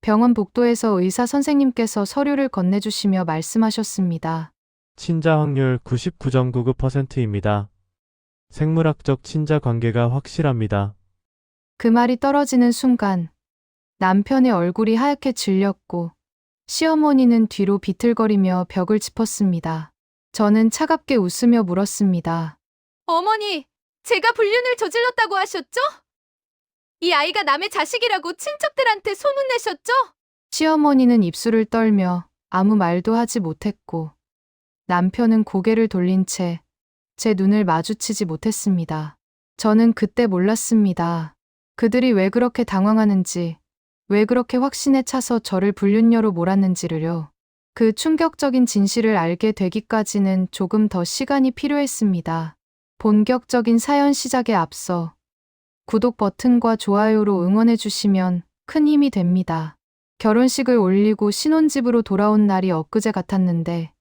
병원 복도에서 의사 선생님께서 서류를 건네주시며 말씀하셨습니다. 친자 확률 99.99%입니다. 생물학적 친자 관계가 확실합니다. 그 말이 떨어지는 순간 남편의 얼굴이 하얗게 질렸고 시어머니는 뒤로 비틀거리며 벽을 짚었습니다. 저는 차갑게 웃으며 물었습니다. 어머니, 제가 불륜을 저질렀다고 하셨죠? 이 아이가 남의 자식이라고 친척들한테 소문내셨죠? 시어머니는 입술을 떨며 아무 말도 하지 못했고 남편은 고개를 돌린 채 제 눈을 마주치지 못했습니다. 저는 그때 몰랐습니다. 그들이 왜 그렇게 당황하는지, 왜 그렇게 확신에 차서 저를 불륜녀로 몰았는지를요. 그 충격적인 진실을 알게 되기까지는 조금 더 시간이 필요했습니다. 본격적인 사연 시작에 앞서 구독 버튼과 좋아요로 응원해 주시면 큰 힘이 됩니다. 결혼식을 올리고 신혼집으로 돌아온 날이 엊그제 같았는데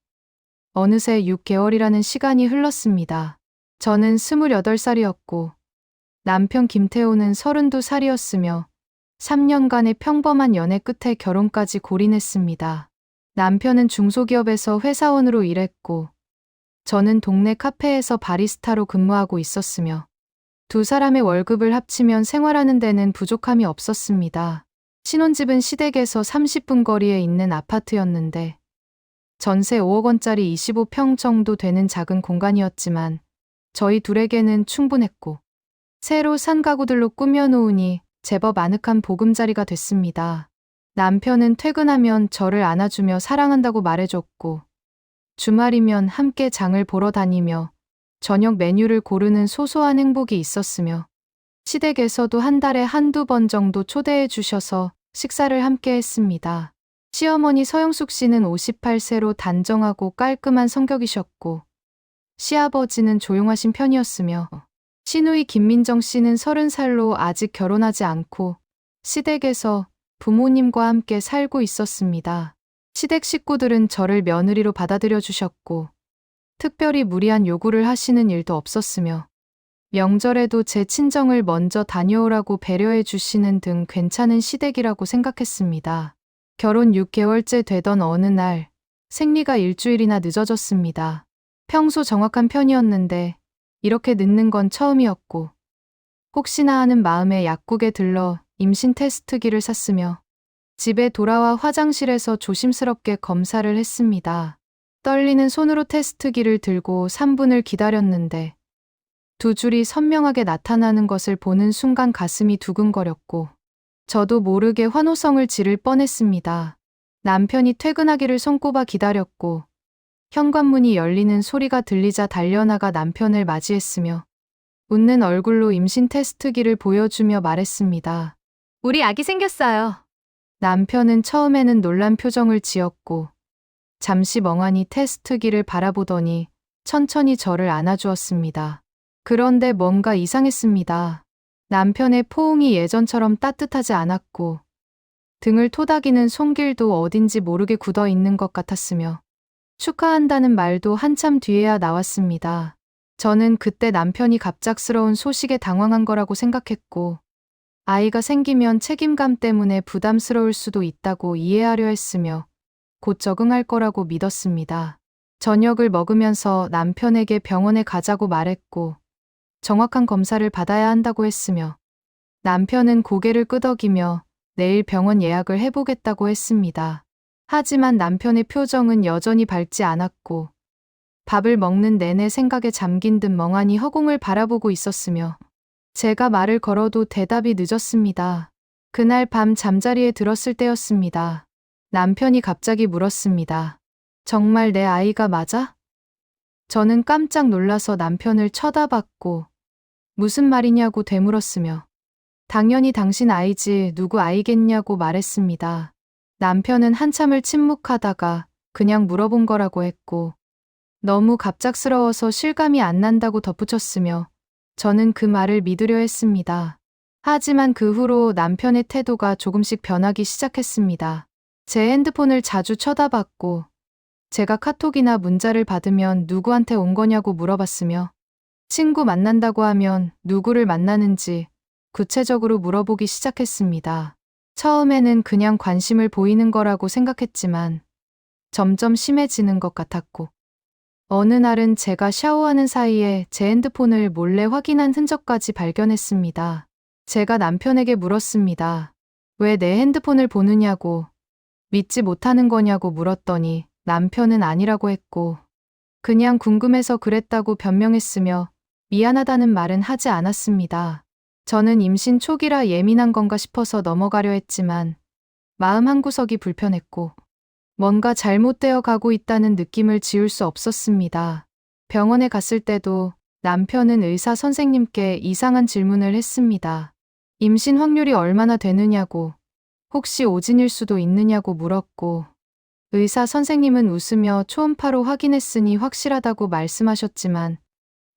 어느새 6개월이라는 시간이 흘렀습니다. 저는 28살이었고 남편 김태호는 32살이었으며 3년간의 평범한 연애 끝에 결혼까지 골인했습니다. 남편은 중소기업에서 회사원으로 일했고 저는 동네 카페에서 바리스타로 근무하고 있었으며 두 사람의 월급을 합치면 생활하는 데는 부족함이 없었습니다. 신혼집은 시댁에서 30분 거리에 있는 아파트였는데 전세 5억 원짜리 25평 정도 되는 작은 공간이었지만 저희 둘에게는 충분했고 새로 산 가구들로 꾸며놓으니 제법 아늑한 보금자리가 됐습니다. 남편은 퇴근하면 저를 안아주며 사랑한다고 말해줬고 주말이면 함께 장을 보러 다니며 저녁 메뉴를 고르는 소소한 행복이 있었으며 시댁에서도 한 달에 한두 번 정도 초대해 주셔서 식사를 함께 했습니다. 시어머니 서영숙 씨는 58세로 단정하고 깔끔한 성격이셨고 시아버지는 조용하신 편이었으며 시누이 김민정 씨는 30살로 아직 결혼하지 않고 시댁에서 부모님과 함께 살고 있었습니다. 시댁 식구들은 저를 며느리로 받아들여 주셨고 특별히 무리한 요구를 하시는 일도 없었으며 명절에도 제 친정을 먼저 다녀오라고 배려해 주시는 등 괜찮은 시댁이라고 생각했습니다. 결혼 6개월째 되던 어느 날 생리가 일주일이나 늦어졌습니다. 평소 정확한 편이었는데 이렇게 늦는 건 처음이었고 혹시나 하는 마음에 약국에 들러 임신 테스트기를 샀으며 집에 돌아와 화장실에서 조심스럽게 검사를 했습니다. 떨리는 손으로 테스트기를 들고 3분을 기다렸는데 두 줄이 선명하게 나타나는 것을 보는 순간 가슴이 두근거렸고 저도 모르게 환호성을 지를 뻔했습니다. 남편이 퇴근하기를 손꼽아 기다렸고 현관문이 열리는 소리가 들리자 달려나가 남편을 맞이했으며 웃는 얼굴로 임신 테스트기를 보여주며 말했습니다. 우리 아기 생겼어요. 남편은 처음에는 놀란 표정을 지었고 잠시 멍하니 테스트기를 바라보더니 천천히 저를 안아주었습니다. 그런데 뭔가 이상했습니다. 남편의 포옹이 예전처럼 따뜻하지 않았고 등을 토닥이는 손길도 어딘지 모르게 굳어 있는 것 같았으며 축하한다는 말도 한참 뒤에야 나왔습니다. 저는 그때 남편이 갑작스러운 소식에 당황한 거라고 생각했고 아이가 생기면 책임감 때문에 부담스러울 수도 있다고 이해하려 했으며 곧 적응할 거라고 믿었습니다. 저녁을 먹으면서 남편에게 병원에 가자고 말했고 정확한 검사를 받아야 한다고 했으며 남편은 고개를 끄덕이며 내일 병원 예약을 해보겠다고 했습니다. 하지만 남편의 표정은 여전히 밝지 않았고 밥을 먹는 내내 생각에 잠긴 듯 멍하니 허공을 바라보고 있었으며 제가 말을 걸어도 대답이 늦었습니다. 그날 밤 잠자리에 들었을 때였습니다. 남편이 갑자기 물었습니다. 정말 내 아이가 맞아? 저는 깜짝 놀라서 남편을 쳐다봤고 무슨 말이냐고 되물었으며 당연히 당신 아이지 누구 아이겠냐고 말했습니다. 남편은 한참을 침묵하다가 그냥 물어본 거라고 했고 너무 갑작스러워서 실감이 안 난다고 덧붙였으며 저는 그 말을 믿으려 했습니다. 하지만 그 후로 남편의 태도가 조금씩 변하기 시작했습니다. 제 핸드폰을 자주 쳐다봤고 제가 카톡이나 문자를 받으면 누구한테 온 거냐고 물어봤으며 친구 만난다고 하면 누구를 만나는지 구체적으로 물어보기 시작했습니다. 처음에는 그냥 관심을 보이는 거라고 생각했지만 점점 심해지는 것 같았고, 어느 날은 제가 샤워하는 사이에 제 핸드폰을 몰래 확인한 흔적까지 발견했습니다. 제가 남편에게 물었습니다. 왜 내 핸드폰을 보느냐고, 믿지 못하는 거냐고 물었더니 남편은 아니라고 했고, 그냥 궁금해서 그랬다고 변명했으며 미안하다는 말은 하지 않았습니다. 저는 임신 초기라 예민한 건가 싶어서 넘어가려 했지만 마음 한구석이 불편했고 뭔가 잘못되어 가고 있다는 느낌을 지울 수 없었습니다. 병원에 갔을 때도 남편은 의사 선생님께 이상한 질문을 했습니다. 임신 확률이 얼마나 되느냐고, 혹시 오진일 수도 있느냐고 물었고, 의사 선생님은 웃으며 초음파로 확인했으니 확실하다고 말씀하셨지만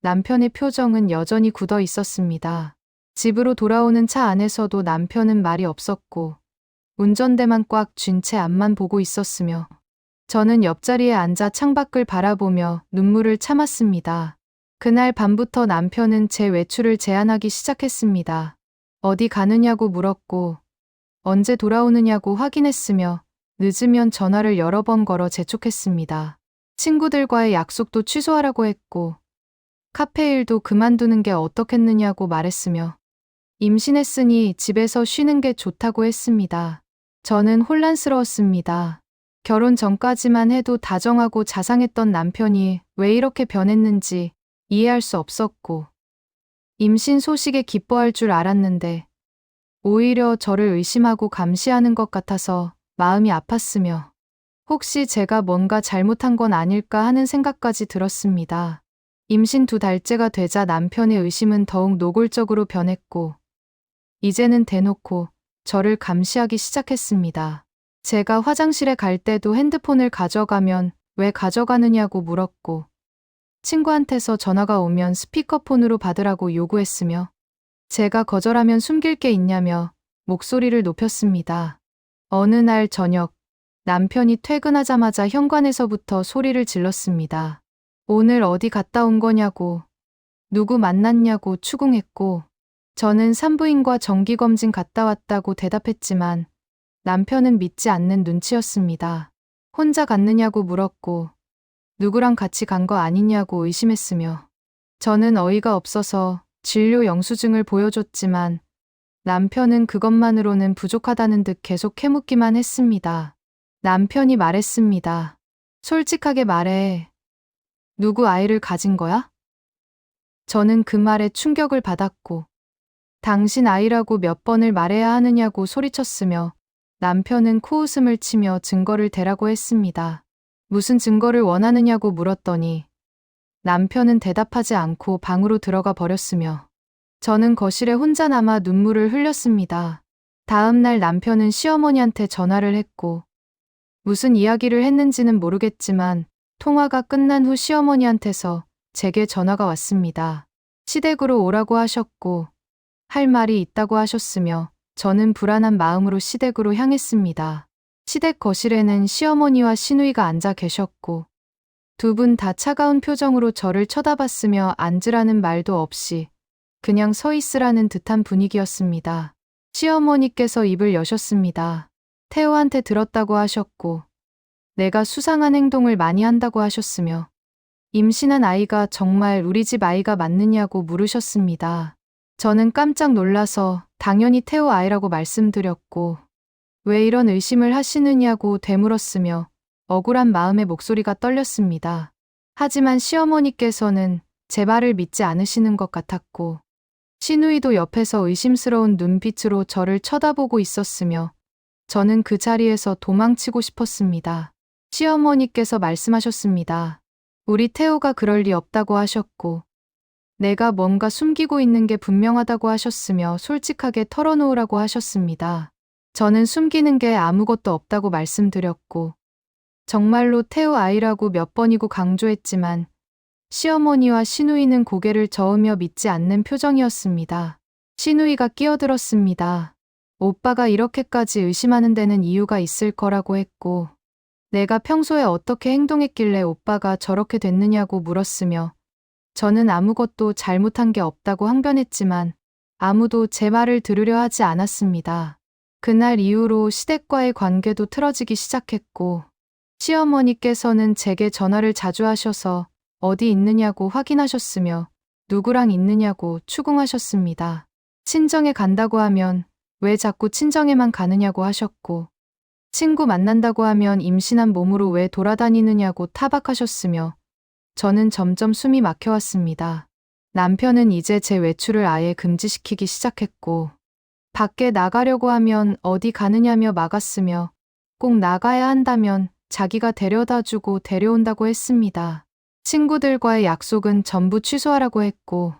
남편의 표정은 여전히 굳어 있었습니다. 집으로 돌아오는 차 안에서도 남편은 말이 없었고 운전대만 꽉 쥔 채 앞만 보고 있었으며 저는 옆자리에 앉아 창밖을 바라보며 눈물을 참았습니다. 그날 밤부터 남편은 제 외출을 제한하기 시작했습니다. 어디 가느냐고 물었고 언제 돌아오느냐고 확인했으며 늦으면 전화를 여러 번 걸어 재촉했습니다. 친구들과의 약속도 취소하라고 했고 카페 일도 그만두는 게 어떻겠느냐고 말했으며 임신했으니 집에서 쉬는 게 좋다고 했습니다. 저는 혼란스러웠습니다. 결혼 전까지만 해도 다정하고 자상했던 남편이 왜 이렇게 변했는지 이해할 수 없었고 임신 소식에 기뻐할 줄 알았는데 오히려 저를 의심하고 감시하는 것 같아서 마음이 아팠으며 혹시 제가 뭔가 잘못한 건 아닐까 하는 생각까지 들었습니다. 임신 2달째가 되자 남편의 의심은 더욱 노골적으로 변했고 이제는 대놓고 저를 감시하기 시작했습니다. 제가 화장실에 갈 때도 핸드폰을 가져가면 왜 가져가느냐고 물었고 친구한테서 전화가 오면 스피커폰으로 받으라고 요구했으며 제가 거절하면 숨길 게 있냐며 목소리를 높였습니다. 어느 날 저녁 남편이 퇴근하자마자 현관에서부터 소리를 질렀습니다. 오늘 어디 갔다 온 거냐고, 누구 만났냐고 추궁했고 저는 산부인과 정기검진 갔다 왔다고 대답했지만 남편은 믿지 않는 눈치였습니다. 혼자 갔느냐고 물었고 누구랑 같이 간 거 아니냐고 의심했으며 저는 어이가 없어서 진료 영수증을 보여줬지만 남편은 그것만으로는 부족하다는 듯 계속 캐묻기만 했습니다. 남편이 말했습니다. 솔직하게 말해. 누구 아이를 가진 거야? 저는 그 말에 충격을 받았고 당신 아이라고 몇 번을 말해야 하느냐고 소리쳤으며 남편은 코웃음을 치며 증거를 대라고 했습니다. 무슨 증거를 원하느냐고 물었더니 남편은 대답하지 않고 방으로 들어가 버렸으며 저는 거실에 혼자 남아 눈물을 흘렸습니다. 다음 날 남편은 시어머니한테 전화를 했고 무슨 이야기를 했는지는 모르겠지만 통화가 끝난 후 시어머니한테서 제게 전화가 왔습니다. 시댁으로 오라고 하셨고 할 말이 있다고 하셨으며 저는 불안한 마음으로 시댁으로 향했습니다. 시댁 거실에는 시어머니와 시누이가 앉아 계셨고 두 분 다 차가운 표정으로 저를 쳐다봤으며 앉으라는 말도 없이 그냥 서 있으라는 듯한 분위기였습니다. 시어머니께서 입을 여셨습니다. 태호한테 들었다고 하셨고 내가 수상한 행동을 많이 한다고 하셨으며 임신한 아이가 정말 우리 집 아이가 맞느냐고 물으셨습니다. 저는 깜짝 놀라서 당연히 태호 아이라고 말씀드렸고 왜 이런 의심을 하시느냐고 되물었으며 억울한 마음에 목소리가 떨렸습니다. 하지만 시어머니께서는 제 말을 믿지 않으시는 것 같았고 시누이도 옆에서 의심스러운 눈빛으로 저를 쳐다보고 있었으며 저는 그 자리에서 도망치고 싶었습니다. 시어머니께서 말씀하셨습니다. 우리 태호가 그럴 리 없다고 하셨고 내가 뭔가 숨기고 있는 게 분명하다고 하셨으며 솔직하게 털어놓으라고 하셨습니다. 저는 숨기는 게 아무것도 없다고 말씀드렸고 정말로 태호 아이라고 몇 번이고 강조했지만 시어머니와 시누이는 고개를 저으며 믿지 않는 표정이었습니다. 시누이가 끼어들었습니다. 오빠가 이렇게까지 의심하는 데는 이유가 있을 거라고 했고 내가 평소에 어떻게 행동했길래 오빠가 저렇게 됐느냐고 물었으며 저는 아무것도 잘못한 게 없다고 항변했지만 아무도 제 말을 들으려 하지 않았습니다. 그날 이후로 시댁과의 관계도 틀어지기 시작했고, 시어머니께서는 제게 전화를 자주 하셔서 어디 있느냐고 확인하셨으며 누구랑 있느냐고 추궁하셨습니다. 친정에 간다고 하면 왜 자꾸 친정에만 가느냐고 하셨고, 친구 만난다고 하면 임신한 몸으로 왜 돌아다니느냐고 타박하셨으며, 저는 점점 숨이 막혀왔습니다. 남편은 이제 제 외출을 아예 금지시키기 시작했고, 밖에 나가려고 하면 어디 가느냐며 막았으며, 꼭 나가야 한다면 자기가 데려다 주고 데려온다고 했습니다. 친구들과의 약속은 전부 취소하라고 했고,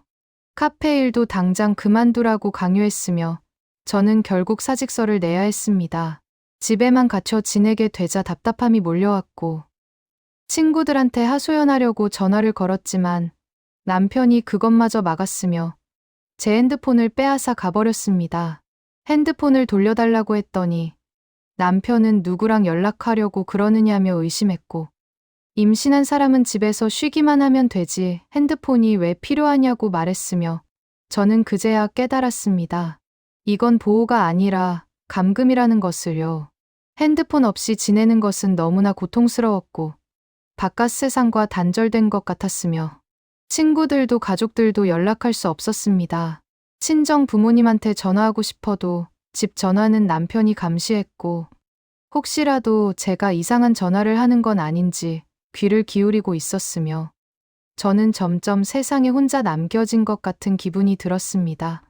카페 일도 당장 그만두라고 강요했으며, 저는 결국 사직서를 내야 했습니다. 집에만 갇혀 지내게 되자 답답함이 몰려왔고, 친구들한테 하소연하려고 전화를 걸었지만 남편이 그것마저 막았으며 제 핸드폰을 빼앗아 가버렸습니다. 핸드폰을 돌려달라고 했더니 남편은 누구랑 연락하려고 그러느냐며 의심했고, 임신한 사람은 집에서 쉬기만 하면 되지 핸드폰이 왜 필요하냐고 말했으며, 저는 그제야 깨달았습니다. 이건 보호가 아니라 감금이라는 것을요. 핸드폰 없이 지내는 것은 너무나 고통스러웠고 바깥 세상과 단절된 것 같았으며, 친구들도 가족들도 연락할 수 없었습니다. 친정 부모님한테 전화하고 싶어도 집 전화는 남편이 감시했고, 혹시라도 제가 이상한 전화를 하는 건 아닌지 귀를 기울이고 있었으며, 저는 점점 세상에 혼자 남겨진 것 같은 기분이 들었습니다.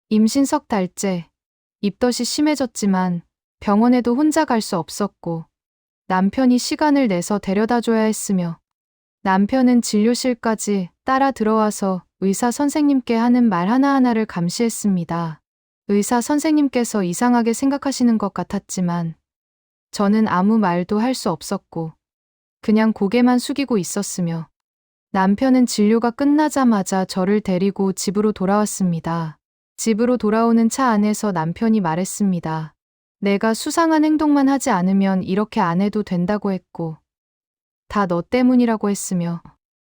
임신 석 달째, 입덧이 심해졌지만 병원에도 혼자 갈 수 없었고, 남편이 시간을 내서 데려다 줘야 했으며, 남편은 진료실까지 따라 들어와서 의사 선생님께 하는 말 하나하나를 감시했습니다. 의사 선생님께서 이상하게 생각하시는 것 같았지만, 저는 아무 말도 할 수 없었고, 그냥 고개만 숙이고 있었으며, 남편은 진료가 끝나자마자 저를 데리고 집으로 돌아왔습니다. 집으로 돌아오는 차 안에서 남편이 말했습니다. 내가 수상한 행동만 하지 않으면 이렇게 안 해도 된다고 했고, 다 너 때문이라고 했으며,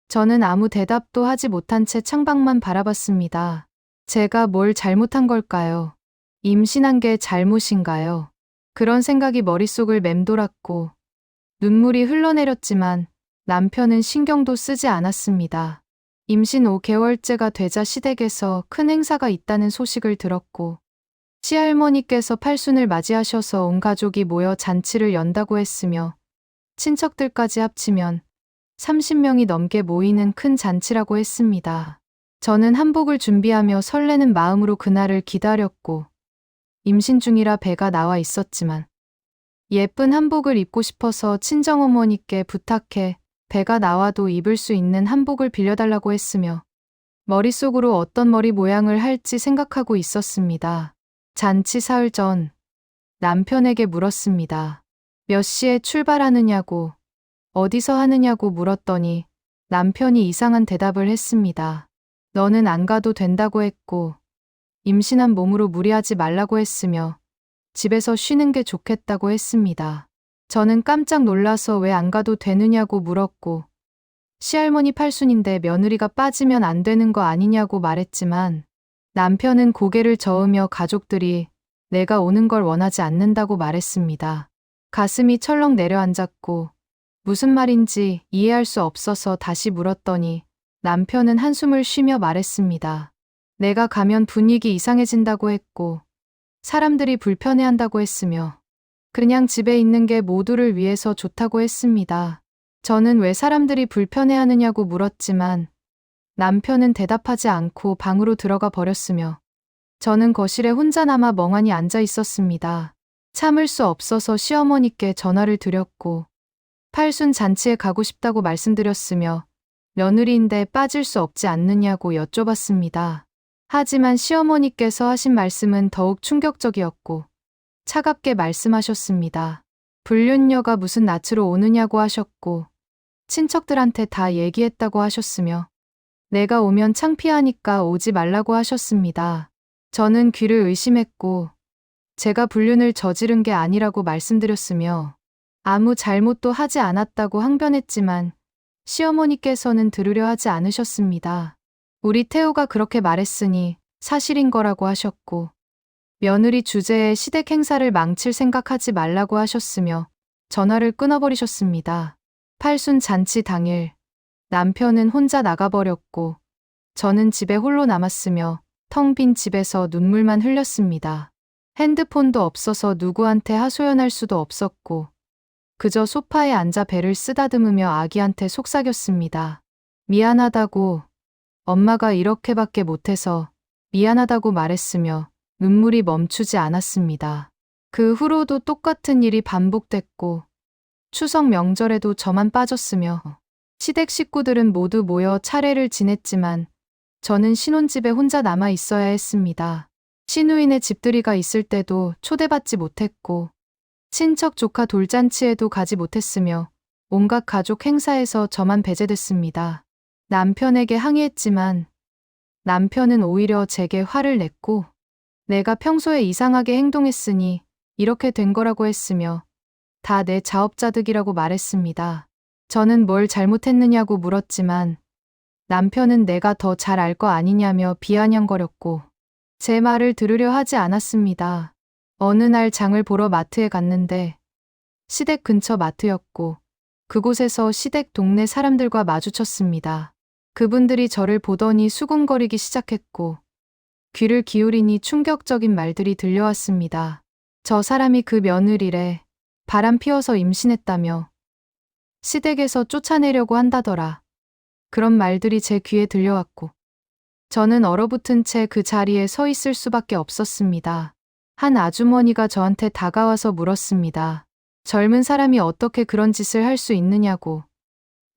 저는 아무 대답도 하지 못한 채 창밖만 바라봤습니다. 제가 뭘 잘못한 걸까요? 임신한 게 잘못인가요? 그런 생각이 머릿속을 맴돌았고, 눈물이 흘러내렸지만 남편은 신경도 쓰지 않았습니다. 임신 5개월째가 되자 시댁에서 큰 행사가 있다는 소식을 들었고, 시할머니께서 팔순을 맞이하셔서 온 가족이 모여 잔치를 연다고 했으며, 친척들까지 합치면 30명이 넘게 모이는 큰 잔치라고 했습니다. 저는 한복을 준비하며 설레는 마음으로 그날을 기다렸고, 임신 중이라 배가 나와 있었지만 예쁜 한복을 입고 싶어서 친정어머니께 부탁해 배가 나와도 입을 수 있는 한복을 빌려달라고 했으며, 머릿속으로 어떤 머리 모양을 할지 생각하고 있었습니다. 잔치 사흘 전 남편에게 물었습니다. 몇 시에 출발하느냐고, 어디서 하느냐고 물었더니 남편이 이상한 대답을 했습니다. 너는 안 가도 된다고 했고, 임신한 몸으로 무리하지 말라고 했으며, 집에서 쉬는 게 좋겠다고 했습니다. 저는 깜짝 놀라서 왜 안 가도 되느냐고 물었고, 시할머니 팔순인데 며느리가 빠지면 안 되는 거 아니냐고 말했지만, 남편은 고개를 저으며 가족들이 내가 오는 걸 원하지 않는다고 말했습니다. 가슴이 철렁 내려앉았고, 무슨 말인지 이해할 수 없어서 다시 물었더니 남편은 한숨을 쉬며 말했습니다. 내가 가면 분위기 이상해진다고 했고, 사람들이 불편해한다고 했으며, 그냥 집에 있는 게 모두를 위해서 좋다고 했습니다. 저는 왜 사람들이 불편해하느냐고 물었지만 남편은 대답하지 않고 방으로 들어가 버렸으며, 저는 거실에 혼자 남아 멍하니 앉아 있었습니다. 참을 수 없어서 시어머니께 전화를 드렸고, 팔순 잔치에 가고 싶다고 말씀드렸으며, 며느리인데 빠질 수 없지 않느냐고 여쭤봤습니다. 하지만 시어머니께서 하신 말씀은 더욱 충격적이었고, 차갑게 말씀하셨습니다. 불륜녀가 무슨 낯으로 오느냐고 하셨고, 친척들한테 다 얘기했다고 하셨으며, 내가 오면 창피하니까 오지 말라고 하셨습니다. 저는 귀를 의심했고, 제가 불륜을 저지른 게 아니라고 말씀드렸으며, 아무 잘못도 하지 않았다고 항변했지만, 시어머니께서는 들으려 하지 않으셨습니다. 우리 태우가 그렇게 말했으니 사실인 거라고 하셨고, 며느리 주제에 시댁 행사를 망칠 생각하지 말라고 하셨으며 전화를 끊어버리셨습니다. 팔순 잔치 당일 남편은 혼자 나가버렸고 저는 집에 홀로 남았으며 텅 빈 집에서 눈물만 흘렸습니다. 핸드폰도 없어서 누구한테 하소연할 수도 없었고 그저 소파에 앉아 배를 쓰다듬으며 아기한테 속삭였습니다. 미안하다고, 엄마가 이렇게밖에 못해서 미안하다고 말했으며 눈물이 멈추지 않았습니다. 그 후로도 똑같은 일이 반복됐고 추석 명절에도 저만 빠졌으며 시댁 식구들은 모두 모여 차례를 지냈지만 저는 신혼집에 혼자 남아 있어야 했습니다. 시누이네 집들이가 있을 때도 초대받지 못했고 친척 조카 돌잔치에도 가지 못했으며 온갖 가족 행사에서 저만 배제됐습니다. 남편에게 항의했지만 남편은 오히려 제게 화를 냈고 내가 평소에 이상하게 행동했으니 이렇게 된 거라고 했으며 다 내 자업자득이라고 말했습니다. 저는 뭘 잘못했느냐고 물었지만 남편은 내가 더 잘 알 거 아니냐며 비아냥거렸고 제 말을 들으려 하지 않았습니다. 어느 날 장을 보러 마트에 갔는데 시댁 근처 마트였고 그곳에서 시댁 동네 사람들과 마주쳤습니다. 그분들이 저를 보더니 수군거리기 시작했고 귀를 기울이니 충격적인 말들이 들려왔습니다. 저 사람이 그 며느리래, 바람 피워서 임신했다며 시댁에서 쫓아내려고 한다더라. 그런 말들이 제 귀에 들려왔고 저는 얼어붙은 채 그 자리에 서 있을 수밖에 없었습니다. 한 아주머니가 저한테 다가와서 물었습니다. 젊은 사람이 어떻게 그런 짓을 할 수 있느냐고,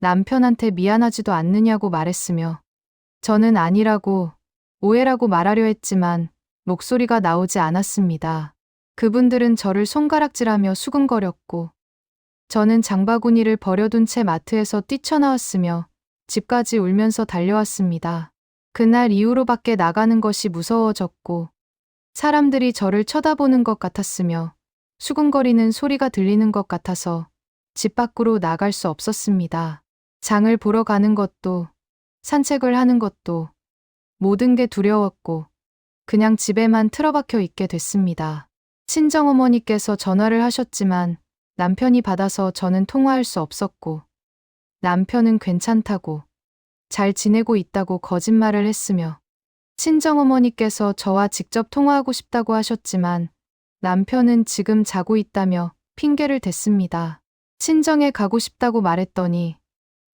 남편한테 미안하지도 않느냐고 말했으며 저는 아니라고, 오해라고 말하려 했지만 목소리가 나오지 않았습니다. 그분들은 저를 손가락질하며 수근거렸고 저는 장바구니를 버려둔 채 마트에서 뛰쳐나왔으며 집까지 울면서 달려왔습니다. 그날 이후로 밖에 나가는 것이 무서워졌고 사람들이 저를 쳐다보는 것 같았으며 수근거리는 소리가 들리는 것 같아서 집 밖으로 나갈 수 없었습니다. 장을 보러 가는 것도 산책을 하는 것도 모든 게 두려웠고 그냥 집에만 틀어박혀 있게 됐습니다. 친정어머니께서 전화를 하셨지만 남편이 받아서 저는 통화할 수 없었고 남편은 괜찮다고 잘 지내고 있다고 거짓말을 했으며 친정어머니께서 저와 직접 통화하고 싶다고 하셨지만 남편은 지금 자고 있다며 핑계를 댔습니다. 친정에 가고 싶다고 말했더니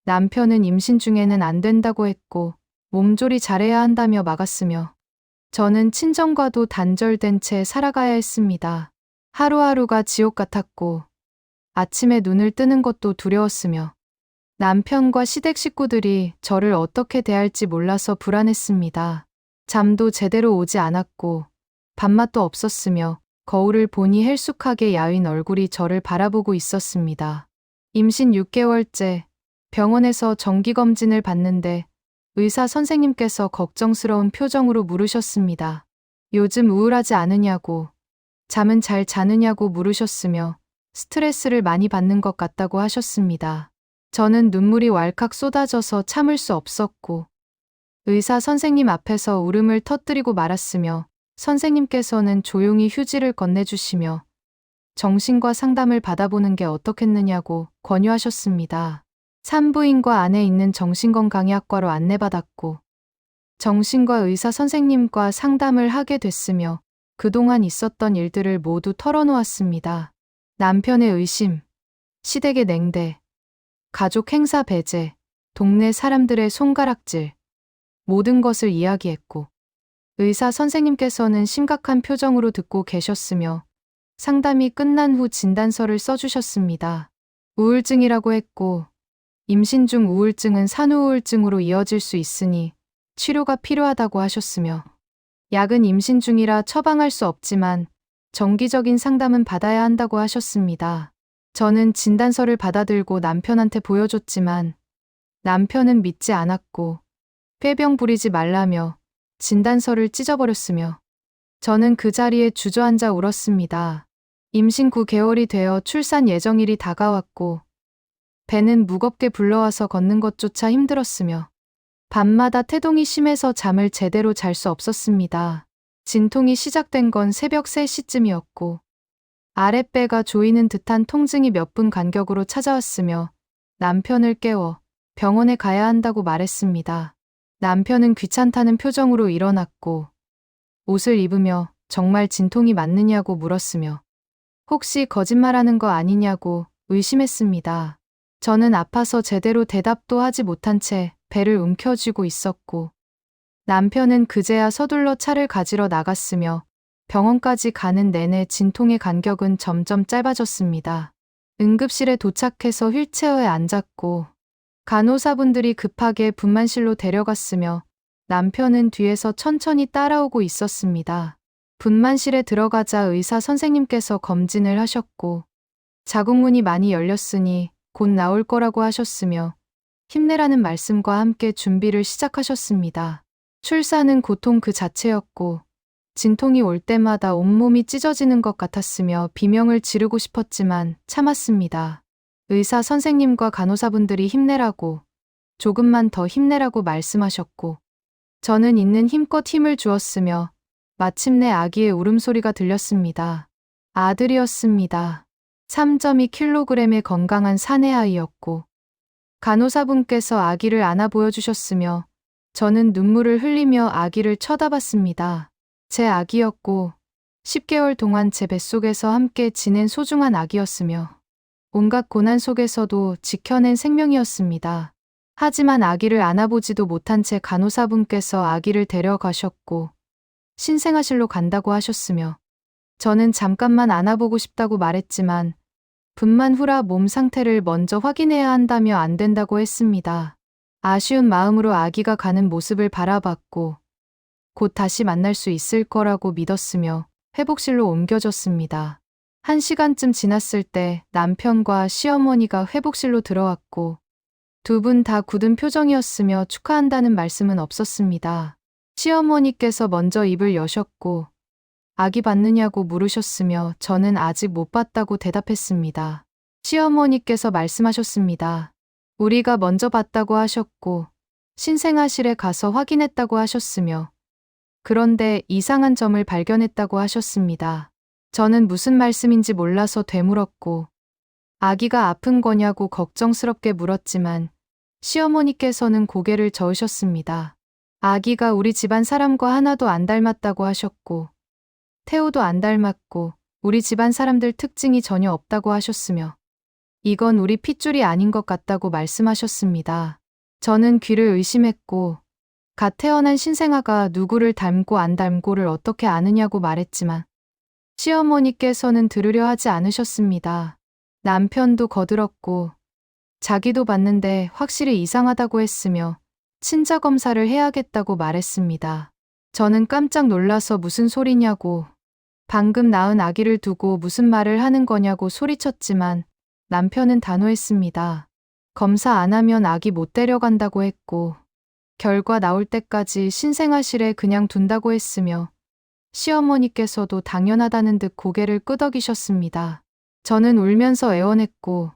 남편은 임신 중에는 안 된다고 했고 몸조리 잘해야 한다며 막았으며 저는 친정과도 단절된 채 살아가야 했습니다. 하루하루가 지옥 같았고 아침에 눈을 뜨는 것도 두려웠으며 남편과 시댁 식구들이 저를 어떻게 대할지 몰라서 불안했습니다. 잠도 제대로 오지 않았고 밥맛도 없었으며 거울을 보니 헬쑥하게 야윈 얼굴이 저를 바라보고 있었습니다. 임신 6개월째 병원에서 정기검진을 받는데 의사 선생님께서 걱정스러운 표정으로 물으셨습니다. 요즘 우울하지 않으냐고, 잠은 잘 자느냐고 물으셨으며 스트레스를 많이 받는 것 같다고 하셨습니다. 저는 눈물이 왈칵 쏟아져서 참을 수 없었고 의사 선생님 앞에서 울음을 터뜨리고 말았으며 선생님께서는 조용히 휴지를 건네주시며 정신과 상담을 받아보는 게 어떻겠느냐고 권유하셨습니다. 산부인과 안에 있는 정신건강의학과로 안내받았고 정신과 의사 선생님과 상담을 하게 됐으며 그동안 있었던 일들을 모두 털어놓았습니다. 남편의 의심, 시댁의 냉대, 가족 행사 배제, 동네 사람들의 손가락질, 모든 것을 이야기했고 의사 선생님께서는 심각한 표정으로 듣고 계셨으며 상담이 끝난 후 진단서를 써주셨습니다. 우울증이라고 했고 임신 중 우울증은 산후우울증으로 이어질 수 있으니 치료가 필요하다고 하셨으며 약은 임신 중이라 처방할 수 없지만 정기적인 상담은 받아야 한다고 하셨습니다. 저는 진단서를 받아들고 남편한테 보여줬지만 남편은 믿지 않았고 꾀병 부리지 말라며 진단서를 찢어버렸으며 저는 그 자리에 주저앉아 울었습니다. 임신 9개월이 되어 출산 예정일이 다가왔고 배는 무겁게 불러와서 걷는 것조차 힘들었으며 밤마다 태동이 심해서 잠을 제대로 잘 수 없었습니다. 진통이 시작된 건 새벽 3시쯤이었고 아랫배가 조이는 듯한 통증이 몇 분 간격으로 찾아왔으며 남편을 깨워 병원에 가야 한다고 말했습니다. 남편은 귀찮다는 표정으로 일어났고 옷을 입으며 정말 진통이 맞느냐고 물었으며 혹시 거짓말하는 거 아니냐고 의심했습니다. 저는 아파서 제대로 대답도 하지 못한 채 배를 움켜쥐고 있었고 남편은 그제야 서둘러 차를 가지러 나갔으며 병원까지 가는 내내 진통의 간격은 점점 짧아졌습니다. 응급실에 도착해서 휠체어에 앉았고 간호사분들이 급하게 분만실로 데려갔으며 남편은 뒤에서 천천히 따라오고 있었습니다. 분만실에 들어가자 의사 선생님께서 검진을 하셨고 자궁문이 많이 열렸으니 곧 나올 거라고 하셨으며 힘내라는 말씀과 함께 준비를 시작하셨습니다. 출산은 고통 그 자체였고 진통이 올 때마다 온몸이 찢어지는 것 같았으며 비명을 지르고 싶었지만 참았습니다. 의사 선생님과 간호사분들이 힘내라고, 조금만 더 힘내라고 말씀하셨고 저는 있는 힘껏 힘을 주었으며 마침내 아기의 울음소리가 들렸습니다. 아들이었습니다. 3.2kg의 건강한 사내아이였고 간호사분께서 아기를 안아 보여주셨으며 저는 눈물을 흘리며 아기를 쳐다봤습니다. 제 아기였고 10개월 동안 제 뱃속에서 함께 지낸 소중한 아기였으며 온갖 고난 속에서도 지켜낸 생명이었습니다. 하지만 아기를 안아보지도 못한 채 간호사분께서 아기를 데려가셨고 신생아실로 간다고 하셨으며 저는 잠깐만 안아보고 싶다고 말했지만 분만 후라 몸 상태를 먼저 확인해야 한다며 안 된다고 했습니다. 아쉬운 마음으로 아기가 가는 모습을 바라봤고 곧 다시 만날 수 있을 거라고 믿었으며 회복실로 옮겨졌습니다. 1시간쯤 지났을 때 남편과 시어머니가 회복실로 들어왔고 두 분 다 굳은 표정이었으며 축하한다는 말씀은 없었습니다. 시어머니께서 먼저 입을 여셨고 아기 봤느냐고 물으셨으며 저는 아직 못 봤다고 대답했습니다. 시어머니께서 말씀하셨습니다. 우리가 먼저 봤다고 하셨고 신생아실에 가서 확인했다고 하셨으며 그런데 이상한 점을 발견했다고 하셨습니다. 저는 무슨 말씀인지 몰라서 되물었고 아기가 아픈 거냐고 걱정스럽게 물었지만 시어머니께서는 고개를 저으셨습니다. 아기가 우리 집안 사람과 하나도 안 닮았다고 하셨고 태우도 안 닮았고 우리 집안 사람들 특징이 전혀 없다고 하셨으며 이건 우리 핏줄이 아닌 것 같다고 말씀하셨습니다. 저는 귀를 의심했고 갓 태어난 신생아가 누구를 닮고 안 닮고를 어떻게 아느냐고 말했지만 시어머니께서는 들으려 하지 않으셨습니다. 남편도 거들었고 자기도 봤는데 확실히 이상하다고 했으며 친자 검사를 해야겠다고 말했습니다. 저는 깜짝 놀라서 무슨 소리냐고 방금 낳은 아기를 두고 무슨 말을 하는 거냐고 소리쳤지만 남편은 단호했습니다. 검사 안 하면 아기 못 데려간다고 했고 결과 나올 때까지 신생아실에 그냥 둔다고 했으며 시어머니께서도 당연하다는 듯 고개를 끄덕이셨습니다. 저는 울면서 애원했고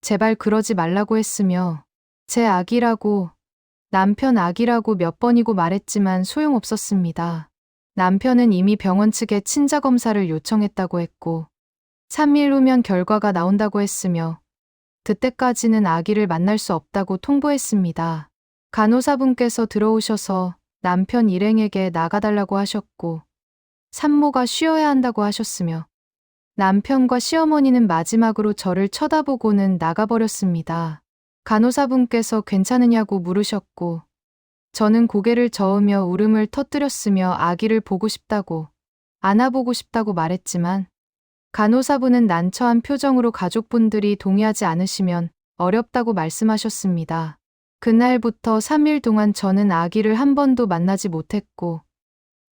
제발 그러지 말라고 했으며 제 아기라고 남편 아기라고 몇 번이고 말했지만 소용없었습니다. 남편은 이미 병원 측에 친자 검사를 요청했다고 했고 3일 후면 결과가 나온다고 했으며 그때까지는 아기를 만날 수 없다고 통보했습니다. 간호사분께서 들어오셔서 남편 일행에게 나가달라고 하셨고 산모가 쉬어야 한다고 하셨으며 남편과 시어머니는 마지막으로 저를 쳐다보고는 나가버렸습니다. 간호사분께서 괜찮으냐고 물으셨고 저는 고개를 저으며 울음을 터뜨렸으며 아기를 보고 싶다고 안아보고 싶다고 말했지만 간호사분은 난처한 표정으로 가족분들이 동의하지 않으시면 어렵다고 말씀하셨습니다. 그날부터 3일 동안 저는 아기를 한 번도 만나지 못했고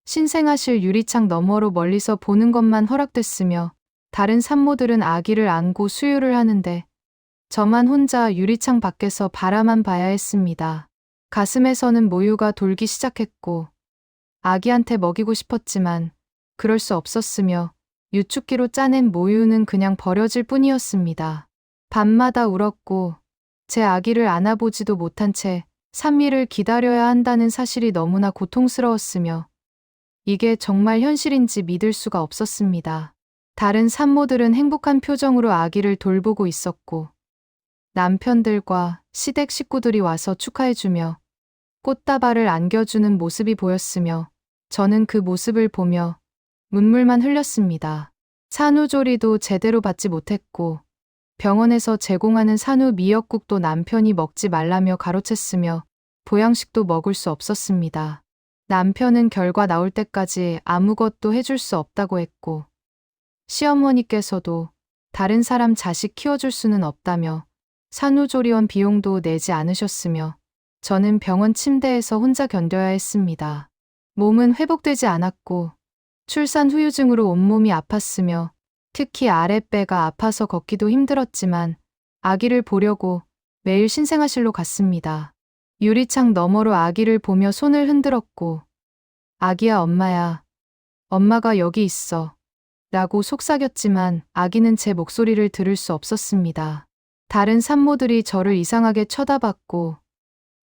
신생아실 유리창 너머로 멀리서 보는 것만 허락됐으며 다른 산모들은 아기를 안고 수유를 하는데 저만 혼자 유리창 밖에서 바라만 봐야 했습니다. 가슴에서는 모유가 돌기 시작했고 아기한테 먹이고 싶었지만 그럴 수 없었으며 유축기로 짜낸 모유는 그냥 버려질 뿐이었습니다. 밤마다 울었고 제 아기를 안아보지도 못한 채 3일을 기다려야 한다는 사실이 너무나 고통스러웠으며 이게 정말 현실인지 믿을 수가 없었습니다. 다른 산모들은 행복한 표정으로 아기를 돌보고 있었고, 남편들과 시댁 식구들이 와서 축하해주며 꽃다발을 안겨주는 모습이 보였으며, 저는 그 모습을 보며 눈물만 흘렸습니다. 산후조리도 제대로 받지 못했고, 병원에서 제공하는 산후 미역국도 남편이 먹지 말라며 가로챘으며, 보양식도 먹을 수 없었습니다. 남편은 결과 나올 때까지 아무것도 해줄 수 없다고 했고, 시어머니께서도 다른 사람 자식 키워줄 수는 없다며 산후조리원 비용도 내지 않으셨으며, 저는 병원 침대에서 혼자 견뎌야 했습니다. 몸은 회복되지 않았고, 출산 후유증으로 온몸이 아팠으며, 특히 아랫배가 아파서 걷기도 힘들었지만, 아기를 보려고 매일 신생아실로 갔습니다. 유리창 너머로 아기를 보며 손을 흔들었고, 아기야, 엄마야. 엄마가 여기 있어. 라고 속삭였지만 아기는 제 목소리를 들을 수 없었습니다. 다른 산모들이 저를 이상하게 쳐다봤고,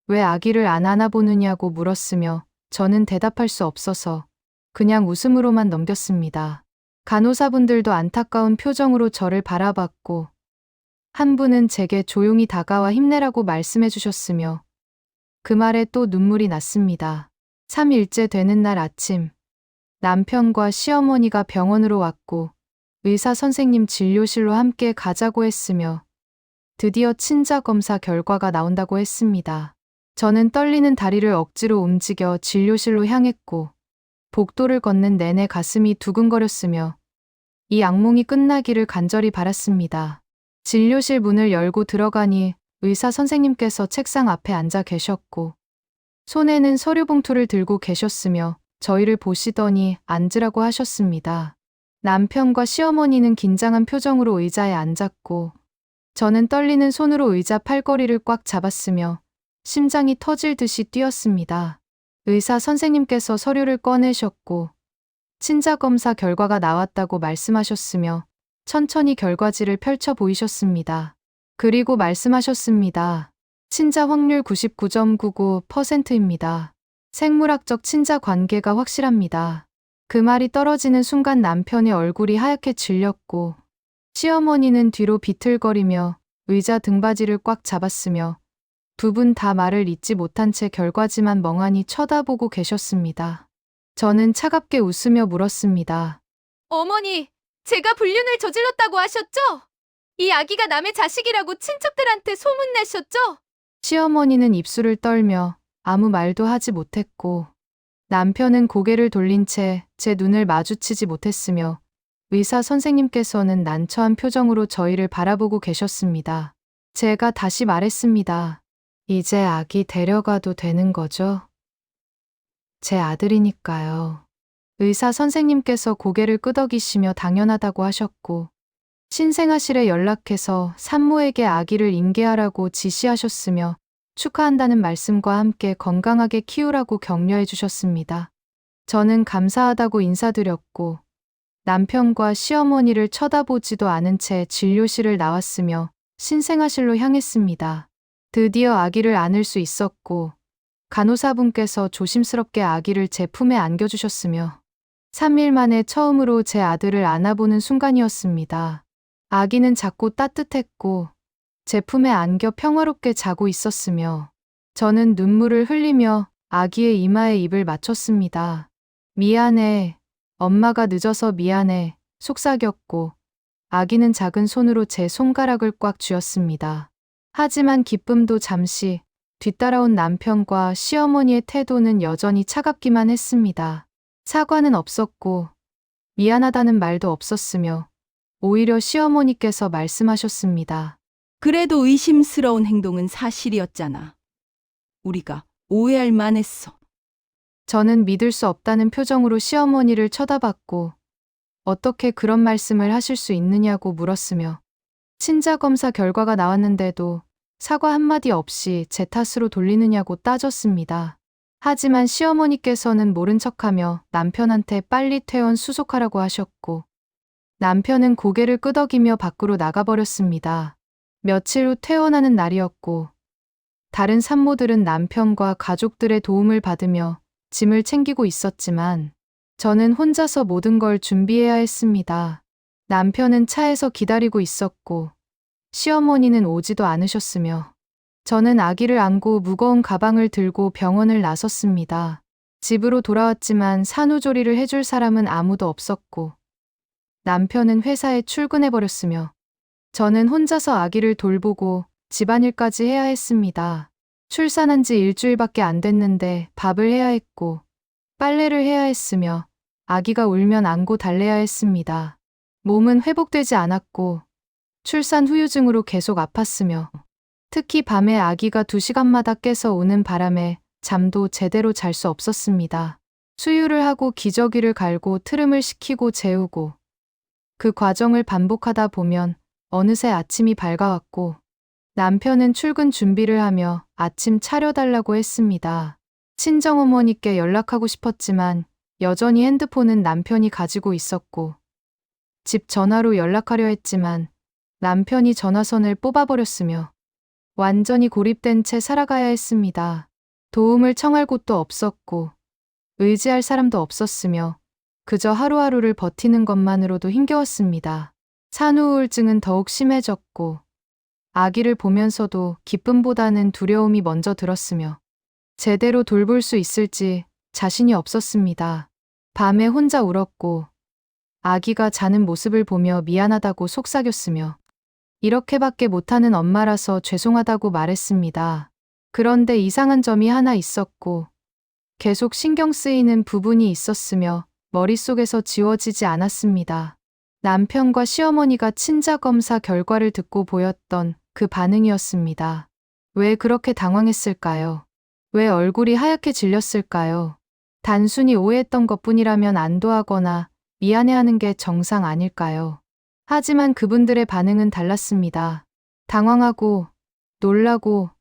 왜 아기를 안 안아보느냐고 물었으며, 저는 대답할 수 없어서 그냥 웃음으로만 넘겼습니다. 간호사분들도 안타까운 표정으로 저를 바라봤고, 한 분은 제게 조용히 다가와 힘내라고 말씀해 주셨으며, 그 말에 또 눈물이 났습니다. 3일째 되는 날 아침, 남편과 시어머니가 병원으로 왔고, 의사 선생님 진료실로 함께 가자고 했으며, 드디어 친자 검사 결과가 나온다고 했습니다. 저는 떨리는 다리를 억지로 움직여 진료실로 향했고, 복도를 걷는 내내 가슴이 두근거렸으며, 이 악몽이 끝나기를 간절히 바랐습니다. 진료실 문을 열고 들어가니 의사 선생님께서 책상 앞에 앉아 계셨고, 손에는 서류 봉투를 들고 계셨으며, 저희를 보시더니 앉으라고 하셨습니다. 남편과 시어머니는 긴장한 표정으로 의자에 앉았고, 저는 떨리는 손으로 의자 팔걸이를 꽉 잡았으며 심장이 터질 듯이 뛰었습니다. 의사 선생님께서 서류를 꺼내셨고, 친자 검사 결과가 나왔다고 말씀하셨으며 천천히 결과지를 펼쳐 보이셨습니다. 그리고 말씀하셨습니다. 친자 확률 99.99%입니다. 생물학적 친자 관계가 확실합니다. 그 말이 떨어지는 순간 남편의 얼굴이 하얗게 질렸고, 시어머니는 뒤로 비틀거리며 의자 등받이를 꽉 잡았으며, 두 분 다 말을 잇지 못한 채 결과지만 멍하니 쳐다보고 계셨습니다. 저는 차갑게 웃으며 물었습니다. 어머니, 제가 불륜을 저질렀다고 하셨죠? 이 아기가 남의 자식이라고 친척들한테 소문내셨죠? 시어머니는 입술을 떨며 아무 말도 하지 못했고, 남편은 고개를 돌린 채 제 눈을 마주치지 못했으며, 의사 선생님께서는 난처한 표정으로 저희를 바라보고 계셨습니다. 제가 다시 말했습니다. 이제 아기 데려가도 되는 거죠? 제 아들이니까요. 의사 선생님께서 고개를 끄덕이시며 당연하다고 하셨고, 신생아실에 연락해서 산모에게 아기를 인계하라고 지시하셨으며, 축하한다는 말씀과 함께 건강하게 키우라고 격려해 주셨습니다. 저는 감사하다고 인사드렸고, 남편과 시어머니를 쳐다보지도 않은 채 진료실을 나왔으며 신생아실로 향했습니다. 드디어 아기를 안을 수 있었고, 간호사분께서 조심스럽게 아기를 제 품에 안겨주셨으며, 3일 만에 처음으로 제 아들을 안아보는 순간이었습니다. 아기는 작고 따뜻했고, 제 품에 안겨 평화롭게 자고 있었으며, 저는 눈물을 흘리며 아기의 이마에 입을 맞췄습니다. 미안해. 엄마가 늦어서 미안해. 속삭였고, 아기는 작은 손으로 제 손가락을 꽉 쥐었습니다. 하지만 기쁨도 잠시, 뒤따라온 남편과 시어머니의 태도는 여전히 차갑기만 했습니다. 사과는 없었고, 미안하다는 말도 없었으며, 오히려 시어머니께서 말씀하셨습니다. 그래도 의심스러운 행동은 사실이었잖아. 우리가 오해할 만했어. 저는 믿을 수 없다는 표정으로 시어머니를 쳐다봤고, 어떻게 그런 말씀을 하실 수 있느냐고 물었으며, 친자 검사 결과가 나왔는데도 사과 한마디 없이 제 탓으로 돌리느냐고 따졌습니다. 하지만 시어머니께서는 모른 척하며 남편한테 빨리 퇴원 수속하라고 하셨고, 남편은 고개를 끄덕이며 밖으로 나가버렸습니다. 며칠 후 퇴원하는 날이었고, 다른 산모들은 남편과 가족들의 도움을 받으며 짐을 챙기고 있었지만, 저는 혼자서 모든 걸 준비해야 했습니다. 남편은 차에서 기다리고 있었고, 시어머니는 오지도 않으셨으며, 저는 아기를 안고 무거운 가방을 들고 병원을 나섰습니다. 집으로 돌아왔지만 산후조리를 해줄 사람은 아무도 없었고, 남편은 회사에 출근해버렸으며, 저는 혼자서 아기를 돌보고 집안일까지 해야 했습니다. 출산한 지 일주일밖에 안 됐는데 밥을 해야 했고, 빨래를 해야 했으며, 아기가 울면 안고 달래야 했습니다. 몸은 회복되지 않았고, 출산 후유증으로 계속 아팠으며, 특히 밤에 아기가 2시간마다 깨서 우는 바람에 잠도 제대로 잘 수 없었습니다. 수유를 하고 기저귀를 갈고 트름을 시키고 재우고, 그 과정을 반복하다 보면 어느새 아침이 밝아왔고, 남편은 출근 준비를 하며 아침 차려달라고 했습니다. 친정어머니께 연락하고 싶었지만 여전히 핸드폰은 남편이 가지고 있었고, 집 전화로 연락하려 했지만 남편이 전화선을 뽑아버렸으며 완전히 고립된 채 살아가야 했습니다. 도움을 청할 곳도 없었고 의지할 사람도 없었으며 그저 하루하루를 버티는 것만으로도 힘겨웠습니다. 산후우울증은 더욱 심해졌고 아기를 보면서도 기쁨보다는 두려움이 먼저 들었으며 제대로 돌볼 수 있을지 자신이 없었습니다. 밤에 혼자 울었고 아기가 자는 모습을 보며 미안하다고 속삭였으며 이렇게밖에 못하는 엄마라서 죄송하다고 말했습니다. 그런데 이상한 점이 하나 있었고 계속 신경 쓰이는 부분이 있었으며 머릿속에서 지워지지 않았습니다. 남편과 시어머니가 친자검사 결과를 듣고 보였던 그 반응이었습니다. 왜 그렇게 당황했을까요? 왜 얼굴이 하얗게 질렸을까요? 단순히 오해했던 것뿐이라면 안도하거나 미안해하는 게 정상 아닐까요? 하지만 그분들의 반응은 달랐습니다. 당황하고, 놀라고,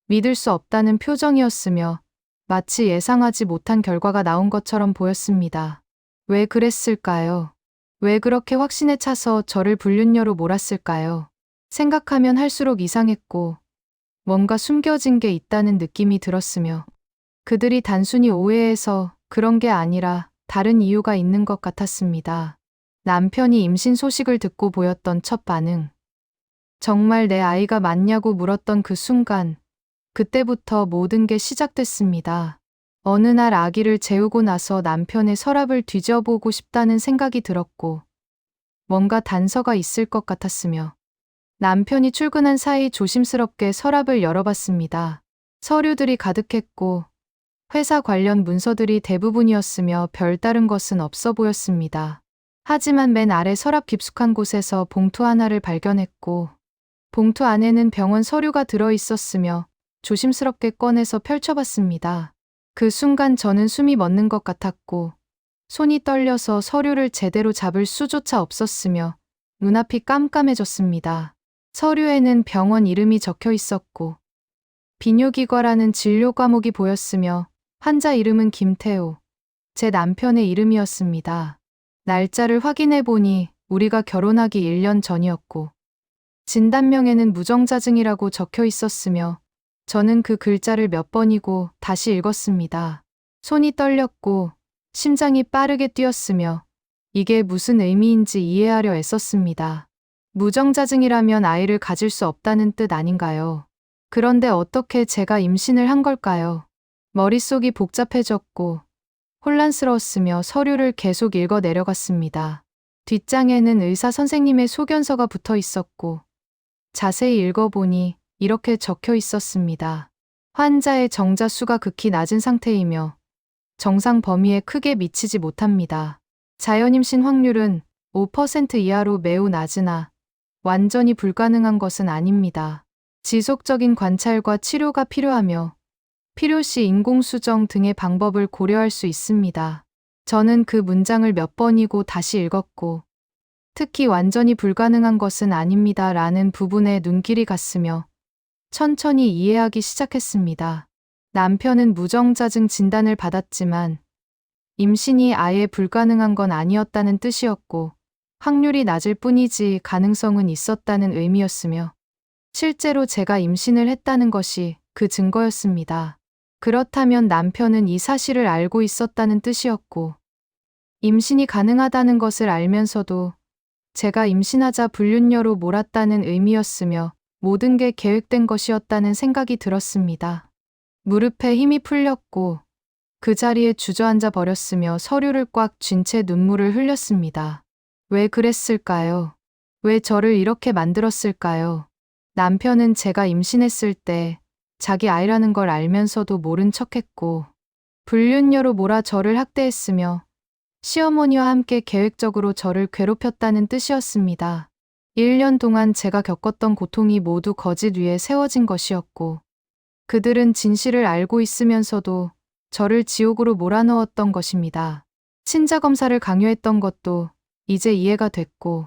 믿을 수 없다는 표정이었으며 마치 예상하지 못한 결과가 나온 것처럼 보였습니다. 왜 그랬을까요? 왜 그렇게 확신에 차서 저를 불륜녀로 몰았을까요? 생각하면 할수록 이상했고 뭔가 숨겨진 게 있다는 느낌이 들었으며 그들이 단순히 오해해서 그런 게 아니라 다른 이유가 있는 것 같았습니다. 남편이 임신 소식을 듣고 보였던 첫 반응. 정말 내 아이가 맞냐고 물었던 그 순간, 그때부터 모든 게 시작됐습니다. 어느 날 아기를 재우고 나서 남편의 서랍을 뒤져보고 싶다는 생각이 들었고, 뭔가 단서가 있을 것 같았으며, 남편이 출근한 사이 조심스럽게 서랍을 열어봤습니다. 서류들이 가득했고, 회사 관련 문서들이 대부분이었으며 별다른 것은 없어 보였습니다. 하지만 맨 아래 서랍 깊숙한 곳에서 봉투 하나를 발견했고, 봉투 안에는 병원 서류가 들어 있었으며 조심스럽게 꺼내서 펼쳐봤습니다. 그 순간 저는 숨이 멎는 것 같았고, 손이 떨려서 서류를 제대로 잡을 수조차 없었으며 눈앞이 깜깜해졌습니다. 서류에는 병원 이름이 적혀 있었고, 비뇨기과라는 진료 과목이 보였으며 환자 이름은 김태호, 제 남편의 이름이었습니다. 날짜를 확인해 보니 우리가 결혼하기 1년 전이었고 진단명에는 무정자증이라고 적혀 있었으며 저는 그 글자를 몇 번이고 다시 읽었습니다. 손이 떨렸고 심장이 빠르게 뛰었으며 이게 무슨 의미인지 이해하려 애썼습니다. 무정자증이라면 아이를 가질 수 없다는 뜻 아닌가요? 그런데 어떻게 제가 임신을 한 걸까요? 머릿속이 복잡해졌고 혼란스러웠으며 서류를 계속 읽어 내려갔습니다. 뒷장에는 의사 선생님의 소견서가 붙어 있었고 자세히 읽어보니 이렇게 적혀 있었습니다. 환자의 정자수가 극히 낮은 상태이며 정상 범위에 크게 미치지 못합니다. 자연임신 확률은 5% 이하로 매우 낮으나 완전히 불가능한 것은 아닙니다. 지속적인 관찰과 치료가 필요하며 필요시 인공수정 등의 방법을 고려할 수 있습니다. 저는 그 문장을 몇 번이고 다시 읽었고 특히 완전히 불가능한 것은 아닙니다 라는 부분에 눈길이 갔으며 천천히 이해하기 시작했습니다. 남편은 무정자증 진단을 받았지만 임신이 아예 불가능한 건 아니었다는 뜻이었고 확률이 낮을 뿐이지 가능성은 있었다는 의미였으며 실제로 제가 임신을 했다는 것이 그 증거였습니다. 그렇다면 남편은 이 사실을 알고 있었다는 뜻이었고 임신이 가능하다는 것을 알면서도 제가 임신하자 불륜녀로 몰았다는 의미였으며 모든 게 계획된 것이었다는 생각이 들었습니다. 무릎에 힘이 풀렸고 그 자리에 주저앉아 버렸으며 서류를 꽉 쥔 채 눈물을 흘렸습니다. 왜 그랬을까요? 왜 저를 이렇게 만들었을까요? 남편은 제가 임신했을 때 자기 아이라는 걸 알면서도 모른 척했고 불륜녀로 몰아 저를 학대했으며 시어머니와 함께 계획적으로 저를 괴롭혔다는 뜻이었습니다. 1년 동안 제가 겪었던 고통이 모두 거짓 위에 세워진 것이었고 그들은 진실을 알고 있으면서도 저를 지옥으로 몰아넣었던 것입니다. 친자검사를 강요했던 것도 이제 이해가 됐고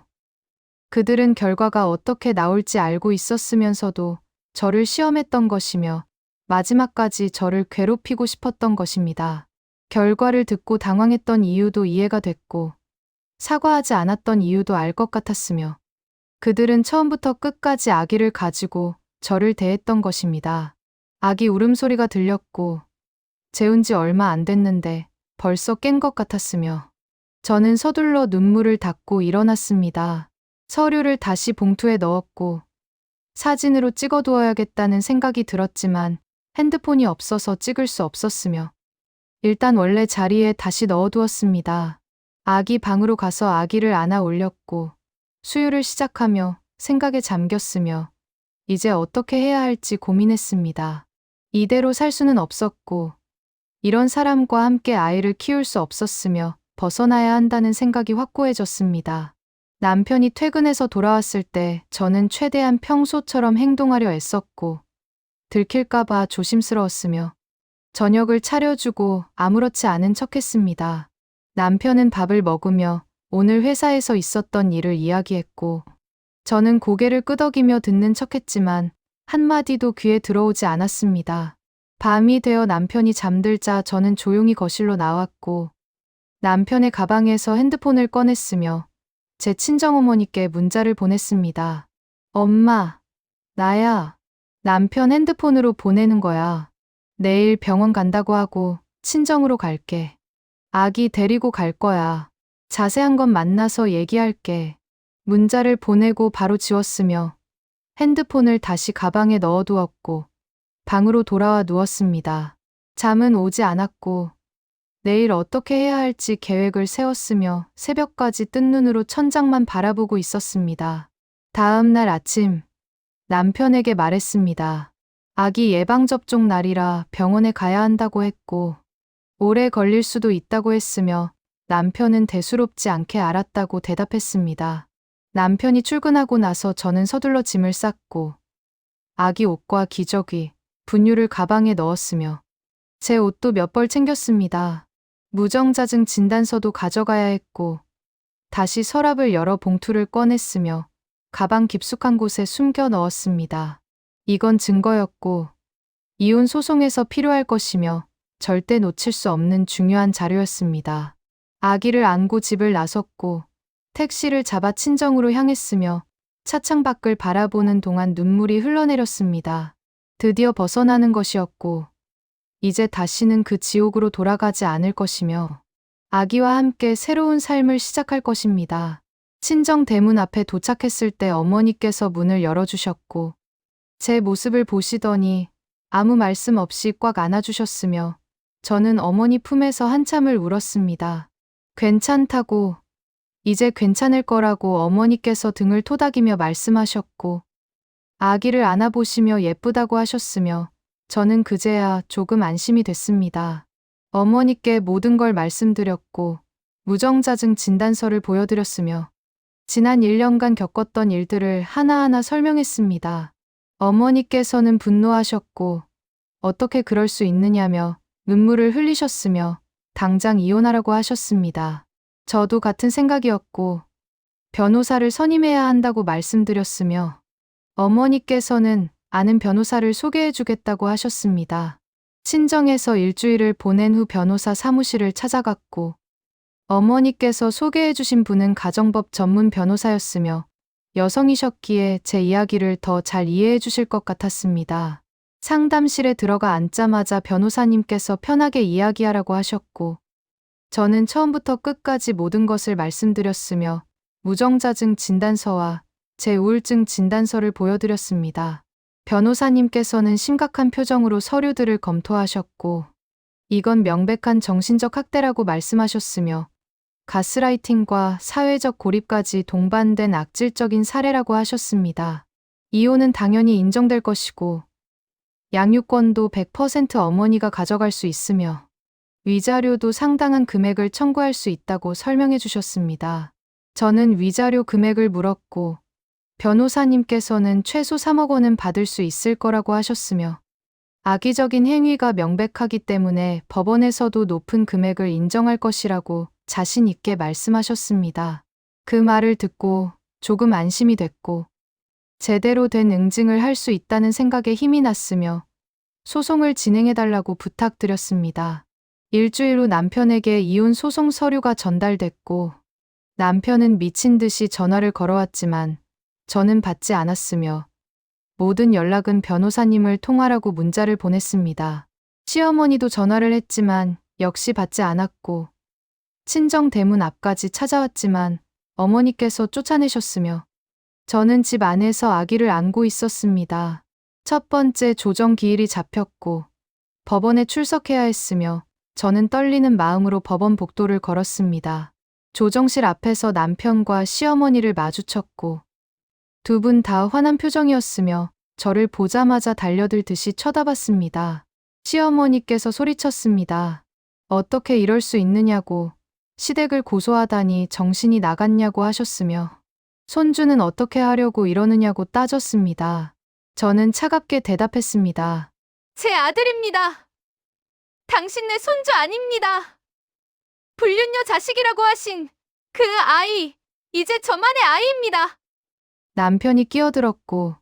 그들은 결과가 어떻게 나올지 알고 있었으면서도 저를 시험했던 것이며 마지막까지 저를 괴롭히고 싶었던 것입니다. 결과를 듣고 당황했던 이유도 이해가 됐고 사과하지 않았던 이유도 알 것 같았으며 그들은 처음부터 끝까지 아기를 가지고 저를 대했던 것입니다. 아기 울음소리가 들렸고 재운 지 얼마 안 됐는데 벌써 깬 것 같았으며 저는 서둘러 눈물을 닦고 일어났습니다. 서류를 다시 봉투에 넣었고 사진으로 찍어두어야겠다는 생각이 들었지만 핸드폰이 없어서 찍을 수 없었으며 일단 원래 자리에 다시 넣어두었습니다. 아기 방으로 가서 아기를 안아 올렸고 수유를 시작하며 생각에 잠겼으며 이제 어떻게 해야 할지 고민했습니다. 이대로 살 수는 없었고 이런 사람과 함께 아이를 키울 수 없었으며 벗어나야 한다는 생각이 확고해졌습니다. 남편이 퇴근해서 돌아왔을 때 저는 최대한 평소처럼 행동하려 애썼고 들킬까봐 조심스러웠으며 저녁을 차려주고 아무렇지 않은 척했습니다. 남편은 밥을 먹으며 오늘 회사에서 있었던 일을 이야기했고 저는 고개를 끄덕이며 듣는 척했지만 한마디도 귀에 들어오지 않았습니다. 밤이 되어 남편이 잠들자 저는 조용히 거실로 나왔고 남편의 가방에서 핸드폰을 꺼냈으며 제 친정어머니께 문자를 보냈습니다. 엄마, 나야. 남편 핸드폰으로 보내는 거야. 내일 병원 간다고 하고 친정으로 갈게. 아기 데리고 갈 거야. 자세한 건 만나서 얘기할게. 문자를 보내고 바로 지웠으며 핸드폰을 다시 가방에 넣어두었고 방으로 돌아와 누웠습니다. 잠은 오지 않았고 내일 어떻게 해야 할지 계획을 세웠으며 새벽까지 뜬 눈으로 천장만 바라보고 있었습니다. 다음 날 아침 남편에게 말했습니다. 아기 예방접종 날이라 병원에 가야 한다고 했고 오래 걸릴 수도 있다고 했으며 남편은 대수롭지 않게 알았다고 대답했습니다. 남편이 출근하고 나서 저는 서둘러 짐을 쌌고 아기 옷과 기저귀, 분유를 가방에 넣었으며 제 옷도 몇 벌 챙겼습니다. 무정자증 진단서도 가져가야 했고 다시 서랍을 열어 봉투를 꺼냈으며 가방 깊숙한 곳에 숨겨 넣었습니다. 이건 증거였고 이혼 소송에서 필요할 것이며 절대 놓칠 수 없는 중요한 자료였습니다. 아기를 안고 집을 나섰고 택시를 잡아 친정으로 향했으며 차창 밖을 바라보는 동안 눈물이 흘러내렸습니다. 드디어 벗어나는 것이었고 이제 다시는 그 지옥으로 돌아가지 않을 것이며 아기와 함께 새로운 삶을 시작할 것입니다. 친정 대문 앞에 도착했을 때 어머니께서 문을 열어주셨고 제 모습을 보시더니 아무 말씀 없이 꽉 안아주셨으며 저는 어머니 품에서 한참을 울었습니다. 괜찮다고, 이제 괜찮을 거라고 어머니께서 등을 토닥이며 말씀하셨고 아기를 안아보시며 예쁘다고 하셨으며 저는 그제야 조금 안심이 됐습니다. 어머니께 모든 걸 말씀드렸고 무정자증 진단서를 보여드렸으며 지난 1년간 겪었던 일들을 하나하나 설명했습니다. 어머니께서는 분노하셨고 어떻게 그럴 수 있느냐며 눈물을 흘리셨으며 당장 이혼하라고 하셨습니다. 저도 같은 생각이었고 변호사를 선임해야 한다고 말씀드렸으며 어머니께서는 아는 변호사를 소개해주겠다고 하셨습니다. 친정에서 일주일을 보낸 후 변호사 사무실을 찾아갔고 어머니께서 소개해주신 분은 가정법 전문 변호사였으며 여성이셨기에 제 이야기를 더 잘 이해해 주실 것 같았습니다. 상담실에 들어가 앉자마자 변호사님께서 편하게 이야기하라고 하셨고 저는 처음부터 끝까지 모든 것을 말씀드렸으며 무정자증 진단서와 제 우울증 진단서를 보여드렸습니다. 변호사님께서는 심각한 표정으로 서류들을 검토하셨고 이건 명백한 정신적 학대라고 말씀하셨으며 가스라이팅과 사회적 고립까지 동반된 악질적인 사례라고 하셨습니다. 이혼은 당연히 인정될 것이고 양육권도 100% 어머니가 가져갈 수 있으며 위자료도 상당한 금액을 청구할 수 있다고 설명해 주셨습니다. 저는 위자료 금액을 물었고 변호사님께서는 최소 3억 원은 받을 수 있을 거라고 하셨으며 악의적인 행위가 명백하기 때문에 법원에서도 높은 금액을 인정할 것이라고 자신 있게 말씀하셨습니다. 그 말을 듣고 조금 안심이 됐고 제대로 된 응징을 할 수 있다는 생각에 힘이 났으며 소송을 진행해달라고 부탁드렸습니다. 일주일 후 남편에게 이혼 소송 서류가 전달됐고 남편은 미친 듯이 전화를 걸어왔지만 저는 받지 않았으며 모든 연락은 변호사님을 통하라고 문자를 보냈습니다. 시어머니도 전화를 했지만 역시 받지 않았고 친정 대문 앞까지 찾아왔지만 어머니께서 쫓아내셨으며 저는 집 안에서 아기를 안고 있었습니다. 첫 번째 조정 기일이 잡혔고 법원에 출석해야 했으며 저는 떨리는 마음으로 법원 복도를 걸었습니다. 조정실 앞에서 남편과 시어머니를 마주쳤고 두 분 다 화난 표정이었으며 저를 보자마자 달려들듯이 쳐다봤습니다. 시어머니께서 소리쳤습니다. 어떻게 이럴 수 있느냐고, 시댁을 고소하다니 정신이 나갔냐고 하셨으며 손주는 어떻게 하려고 이러느냐고 따졌습니다. 저는 차갑게 대답했습니다. 제 아들입니다. 당신네 손주 아닙니다. 불륜녀 자식이라고 하신 그 아이, 이제 저만의 아이입니다. 남편이 끼어들었고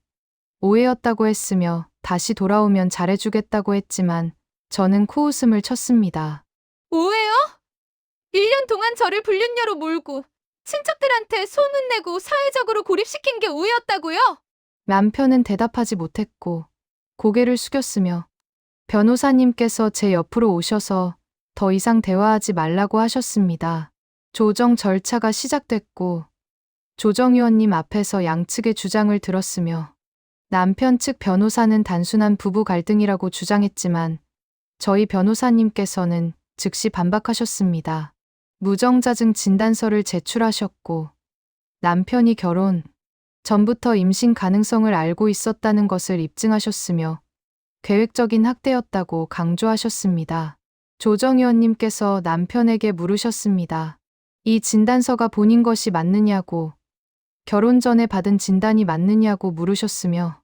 오해였다고 했으며 다시 돌아오면 잘해주겠다고 했지만 저는 코웃음을 쳤습니다. 오해요? 1년 동안 저를 불륜녀로 몰고 친척들한테 소문내고 사회적으로 고립시킨 게 오해였다고요? 남편은 대답하지 못했고 고개를 숙였으며 변호사님께서 제 옆으로 오셔서 더 이상 대화하지 말라고 하셨습니다. 조정 절차가 시작됐고 조정위원님 앞에서 양측의 주장을 들었으며 남편 측 변호사는 단순한 부부 갈등이라고 주장했지만 저희 변호사님께서는 즉시 반박하셨습니다. 무정자증 진단서를 제출하셨고 남편이 결혼 전부터 임신 가능성을 알고 있었다는 것을 입증하셨으며 계획적인 학대였다고 강조하셨습니다. 조정위원님께서 남편에게 물으셨습니다. 이 진단서가 본인 것이 맞느냐고, 결혼 전에 받은 진단이 맞느냐고 물으셨으며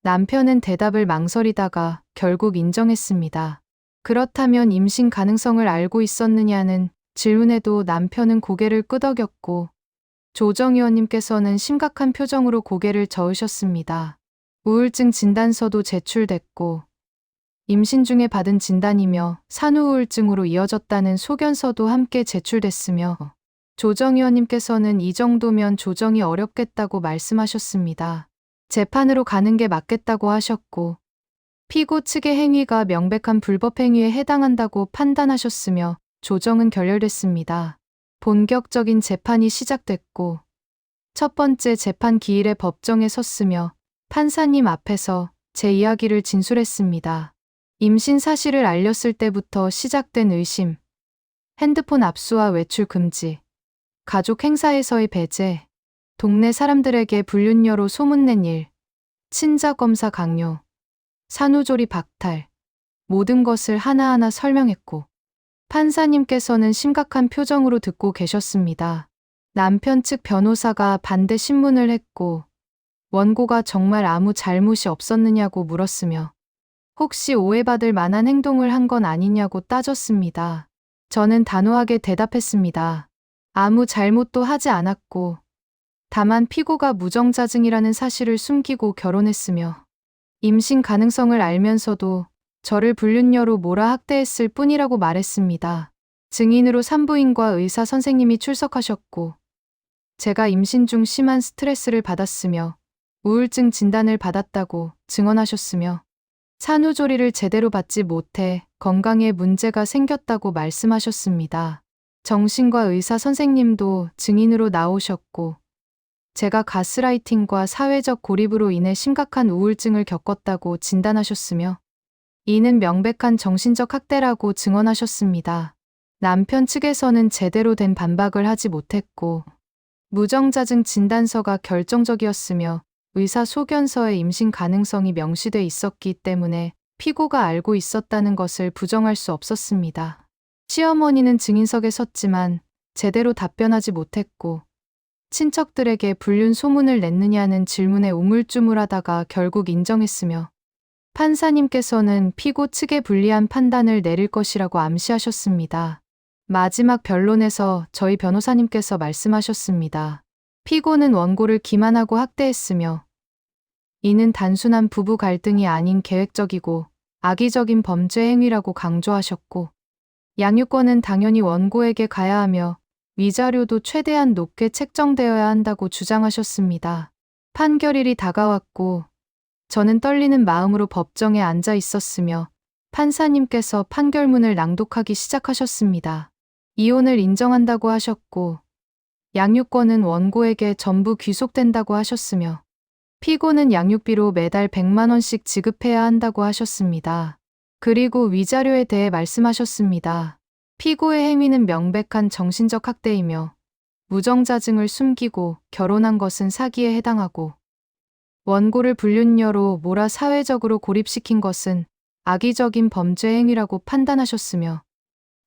남편은 대답을 망설이다가 결국 인정했습니다. 그렇다면 임신 가능성을 알고 있었느냐는 질문에도 남편은 고개를 끄덕였고 조정위원님께서는 심각한 표정으로 고개를 저으셨습니다. 우울증 진단서도 제출됐고 임신 중에 받은 진단이며 산후우울증으로 이어졌다는 소견서도 함께 제출됐으며 조정위원님께서는 이 정도면 조정이 어렵겠다고 말씀하셨습니다. 재판으로 가는 게 맞겠다고 하셨고 피고 측의 행위가 명백한 불법 행위에 해당한다고 판단하셨으며 조정은 결렬됐습니다. 본격적인 재판이 시작됐고 첫 번째 재판 기일에 법정에 섰으며 판사님 앞에서 제 이야기를 진술했습니다. 임신 사실을 알렸을 때부터 시작된 의심, 핸드폰 압수와 외출 금지, 가족 행사에서의 배제, 동네 사람들에게 불륜녀로 소문낸 일, 친자 검사 강요, 산후조리 박탈, 모든 것을 하나하나 설명했고 판사님께서는 심각한 표정으로 듣고 계셨습니다. 남편 측 변호사가 반대 신문을 했고 원고가 정말 아무 잘못이 없었느냐고 물었으며 혹시 오해받을 만한 행동을 한 건 아니냐고 따졌습니다. 저는 단호하게 대답했습니다. 아무 잘못도 하지 않았고 다만 피고가 무정자증이라는 사실을 숨기고 결혼했으며 임신 가능성을 알면서도 저를 불륜녀로 몰아 학대했을 뿐이라고 말했습니다. 증인으로 산부인과 의사 선생님이 출석하셨고 제가 임신 중 심한 스트레스를 받았으며 우울증 진단을 받았다고 증언하셨으며 산후조리를 제대로 받지 못해 건강에 문제가 생겼다고 말씀하셨습니다. 정신과 의사 선생님도 증인으로 나오셨고, 제가 가스라이팅과 사회적 고립으로 인해 심각한 우울증을 겪었다고 진단하셨으며, 이는 명백한 정신적 학대라고 증언하셨습니다. 남편 측에서는 제대로 된 반박을 하지 못했고, 무정자증 진단서가 결정적이었으며 의사 소견서에 임신 가능성이 명시돼 있었기 때문에 피고가 알고 있었다는 것을 부정할 수 없었습니다. 시어머니는 증인석에 섰지만 제대로 답변하지 못했고, 친척들에게 불륜 소문을 냈느냐는 질문에 우물쭈물하다가 결국 인정했으며, 판사님께서는 피고 측에 불리한 판단을 내릴 것이라고 암시하셨습니다. 마지막 변론에서 저희 변호사님께서 말씀하셨습니다. 피고는 원고를 기만하고 학대했으며, 이는 단순한 부부 갈등이 아닌 계획적이고 악의적인 범죄 행위라고 강조하셨고, 양육권은 당연히 원고에게 가야 하며 위자료도 최대한 높게 책정되어야 한다고 주장하셨습니다. 판결일이 다가왔고 저는 떨리는 마음으로 법정에 앉아 있었으며 판사님께서 판결문을 낭독하기 시작하셨습니다. 이혼을 인정한다고 하셨고, 양육권은 원고에게 전부 귀속된다고 하셨으며, 피고는 양육비로 매달 100만 원씩 지급해야 한다고 하셨습니다. 그리고 위자료에 대해 말씀하셨습니다. 피고의 행위는 명백한 정신적 학대이며 무정자증을 숨기고 결혼한 것은 사기에 해당하고, 원고를 불륜녀로 몰아 사회적으로 고립시킨 것은 악의적인 범죄 행위라고 판단하셨으며,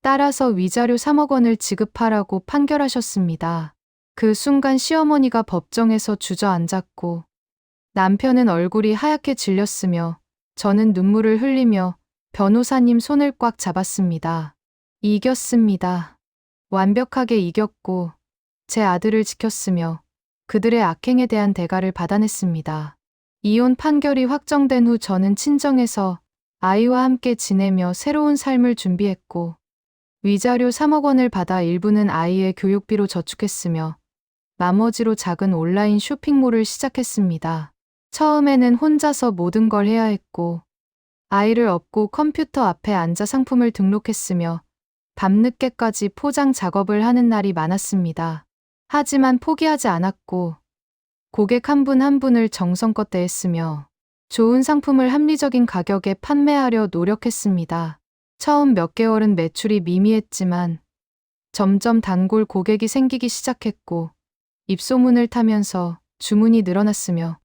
따라서 위자료 3억 원을 지급하라고 판결하셨습니다. 그 순간 시어머니가 법정에서 주저앉았고, 남편은 얼굴이 하얗게 질렸으며 저는 눈물을 흘리며 변호사님 손을 꽉 잡았습니다. 이겼습니다. 완벽하게 이겼고 제 아들을 지켰으며 그들의 악행에 대한 대가를 받아냈습니다. 이혼 판결이 확정된 후 저는 친정에서 아이와 함께 지내며 새로운 삶을 준비했고, 위자료 3억 원을 받아 일부는 아이의 교육비로 저축했으며 나머지로 작은 온라인 쇼핑몰을 시작했습니다. 처음에는 혼자서 모든 걸 해야 했고, 아이를 업고 컴퓨터 앞에 앉아 상품을 등록했으며 밤늦게까지 포장 작업을 하는 날이 많았습니다. 하지만 포기하지 않았고, 고객 한 분 한 분을 정성껏 대했으며 좋은 상품을 합리적인 가격에 판매하려 노력했습니다. 처음 몇 개월은 매출이 미미했지만 점점 단골 고객이 생기기 시작했고, 입소문을 타면서 주문이 늘어났으며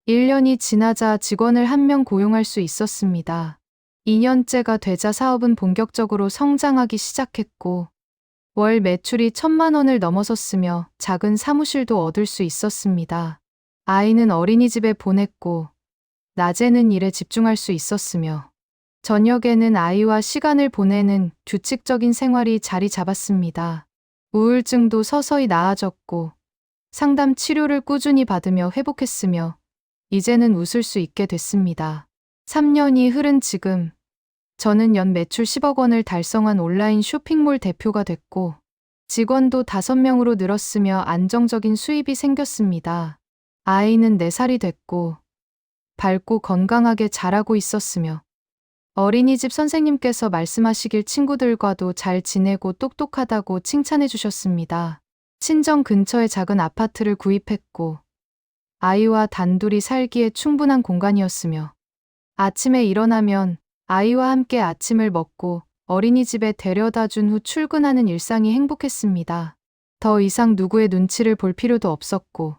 1년이 지나자 직원을 1명 고용할 수 있었습니다. 2년째가 되자 사업은 본격적으로 성장하기 시작했고, 월 매출이 1,000만 원을 넘어섰으며 작은 사무실도 얻을 수 있었습니다. 아이는 어린이집에 보냈고, 낮에는 일에 집중할 수 있었으며 저녁에는 아이와 시간을 보내는 규칙적인 생활이 자리 잡았습니다. 우울증도 서서히 나아졌고 상담 치료를 꾸준히 받으며 회복했으며 이제는 웃을 수 있게 됐습니다. 3년이 흐른 지금 저는 연 매출 10억 원을 달성한 온라인 쇼핑몰 대표가 됐고, 직원도 5명으로 늘었으며 안정적인 수입이 생겼습니다. 아이는 4살이 됐고 밝고 건강하게 자라고 있었으며 어린이집 선생님께서 말씀하시길 친구들과도 잘 지내고 똑똑하다고 칭찬해 주셨습니다. 친정 근처에 작은 아파트를 구입했고 아이와 단둘이 살기에 충분한 공간이었으며, 아침에 일어나면 아이와 함께 아침을 먹고 어린이집에 데려다 준 후 출근하는 일상이 행복했습니다. 더 이상 누구의 눈치를 볼 필요도 없었고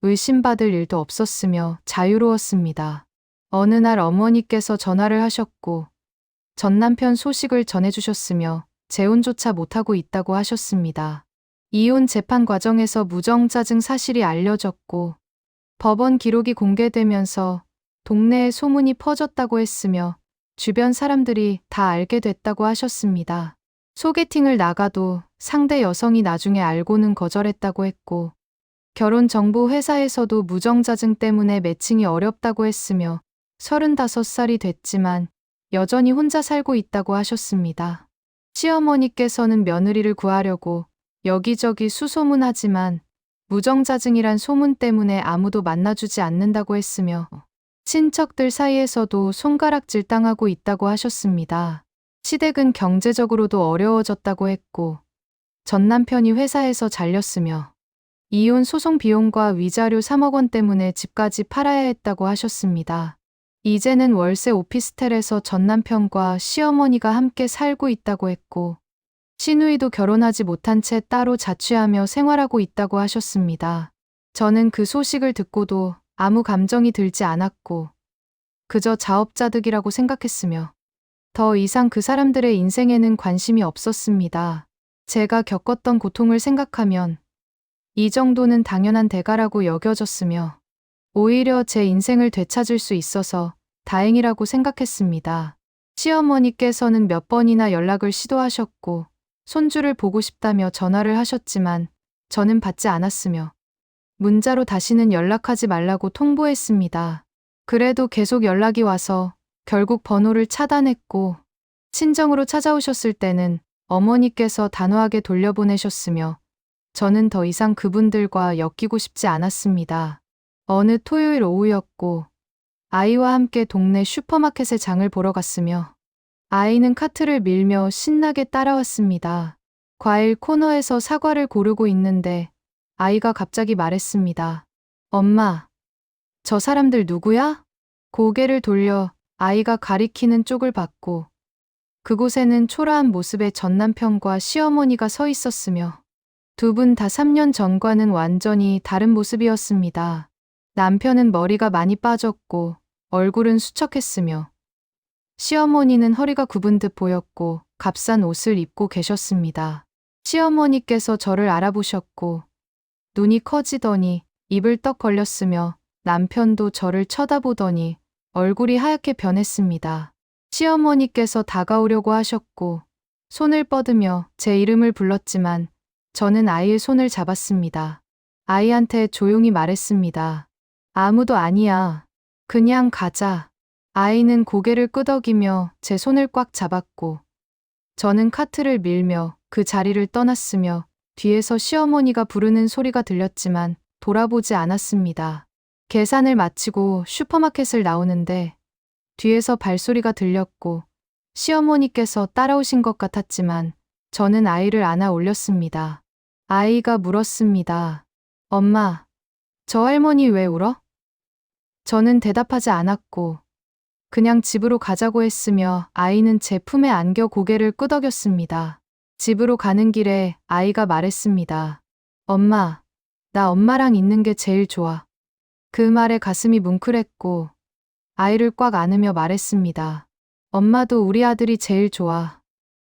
의심받을 일도 없었으며 자유로웠습니다. 어느 날 어머니께서 전화를 하셨고 전 남편 소식을 전해주셨으며 재혼조차 못하고 있다고 하셨습니다. 이혼 재판 과정에서 무정자증 사실이 알려졌고 법원 기록이 공개되면서 동네에 소문이 퍼졌다고 했으며 주변 사람들이 다 알게 됐다고 하셨습니다. 소개팅을 나가도 상대 여성이 나중에 알고는 거절했다고 했고, 결혼 정보 회사에서도 무정자증 때문에 매칭이 어렵다고 했으며 35살이 됐지만 여전히 혼자 살고 있다고 하셨습니다. 시어머니께서는 며느리를 구하려고 여기저기 수소문하지만 무정자증이란 소문 때문에 아무도 만나주지 않는다고 했으며 친척들 사이에서도 손가락질 당하고 있다고 하셨습니다. 시댁은 경제적으로도 어려워졌다고 했고 전 남편이 회사에서 잘렸으며 이혼 소송 비용과 위자료 3억 원 때문에 집까지 팔아야 했다고 하셨습니다. 이제는 월세 오피스텔에서 전 남편과 시어머니가 함께 살고 있다고 했고 시누이도 결혼하지 못한 채 따로 자취하며 생활하고 있다고 하셨습니다. 저는 그 소식을 듣고도 아무 감정이 들지 않았고 그저 자업자득이라고 생각했으며 더 이상 그 사람들의 인생에는 관심이 없었습니다. 제가 겪었던 고통을 생각하면 이 정도는 당연한 대가라고 여겨졌으며 오히려 제 인생을 되찾을 수 있어서 다행이라고 생각했습니다. 시어머니께서는 몇 번이나 연락을 시도하셨고 손주를 보고 싶다며 전화를 하셨지만 저는 받지 않았으며 문자로 다시는 연락하지 말라고 통보했습니다. 그래도 계속 연락이 와서 결국 번호를 차단했고 친정으로 찾아오셨을 때는 어머니께서 단호하게 돌려보내셨으며 저는 더 이상 그분들과 엮이고 싶지 않았습니다. 어느 토요일 오후였고 아이와 함께 동네 슈퍼마켓에 장을 보러 갔으며 아이는 카트를 밀며 신나게 따라왔습니다. 과일 코너에서 사과를 고르고 있는데 아이가 갑자기 말했습니다. 엄마, 저 사람들 누구야? 고개를 돌려 아이가 가리키는 쪽을 봤고 그곳에는 초라한 모습의 전 남편과 시어머니가 서 있었으며 두 분 다 3년 전과는 완전히 다른 모습이었습니다. 남편은 머리가 많이 빠졌고 얼굴은 수척했으며 시어머니는 허리가 굽은 듯 보였고 값싼 옷을 입고 계셨습니다. 시어머니께서 저를 알아보셨고 눈이 커지더니 입을 떡 벌렸으며 남편도 저를 쳐다보더니 얼굴이 하얗게 변했습니다. 시어머니께서 다가오려고 하셨고 손을 뻗으며 제 이름을 불렀지만 저는 아이의 손을 잡았습니다. 아이한테 조용히 말했습니다. 아무도 아니야. 그냥 가자. 아이는 고개를 끄덕이며 제 손을 꽉 잡았고 저는 카트를 밀며 그 자리를 떠났으며 뒤에서 시어머니가 부르는 소리가 들렸지만 돌아보지 않았습니다. 계산을 마치고 슈퍼마켓을 나오는데 뒤에서 발소리가 들렸고 시어머니께서 따라오신 것 같았지만 저는 아이를 안아 올렸습니다. 아이가 물었습니다. 엄마, 저 할머니 왜 울어? 저는 대답하지 않았고 그냥 집으로 가자고 했으며 아이는 제 품에 안겨 고개를 끄덕였습니다. 집으로 가는 길에 아이가 말했습니다. 엄마, 나 엄마랑 있는 게 제일 좋아. 그 말에 가슴이 뭉클했고 아이를 꽉 안으며 말했습니다. 엄마도 우리 아들이 제일 좋아.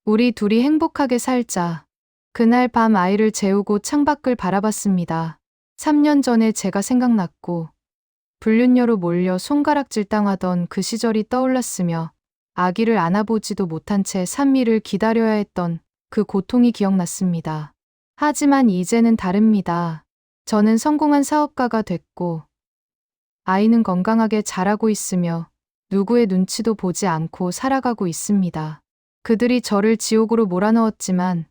우리 둘이 행복하게 살자. 그날 밤 아이를 재우고 창밖을 바라봤습니다. 3년 전에 제가 생각났고 불륜녀로 몰려 손가락질 당하던 그 시절이 떠올랐으며 아기를 안아보지도 못한 채 산미를 기다려야 했던 그 고통이 기억났습니다. 하지만 이제는 다릅니다. 저는 성공한 사업가가 됐고 아이는 건강하게 자라고 있으며 누구의 눈치도 보지 않고 살아가고 있습니다. 그들이 저를 지옥으로 몰아넣었지만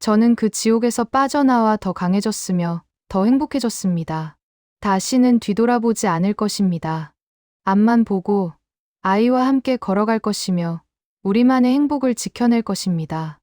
저는 그 지옥에서 빠져나와 더 강해졌으며 더 행복해졌습니다. 다시는 뒤돌아보지 않을 것입니다. 앞만 보고 아이와 함께 걸어갈 것이며 우리만의 행복을 지켜낼 것입니다.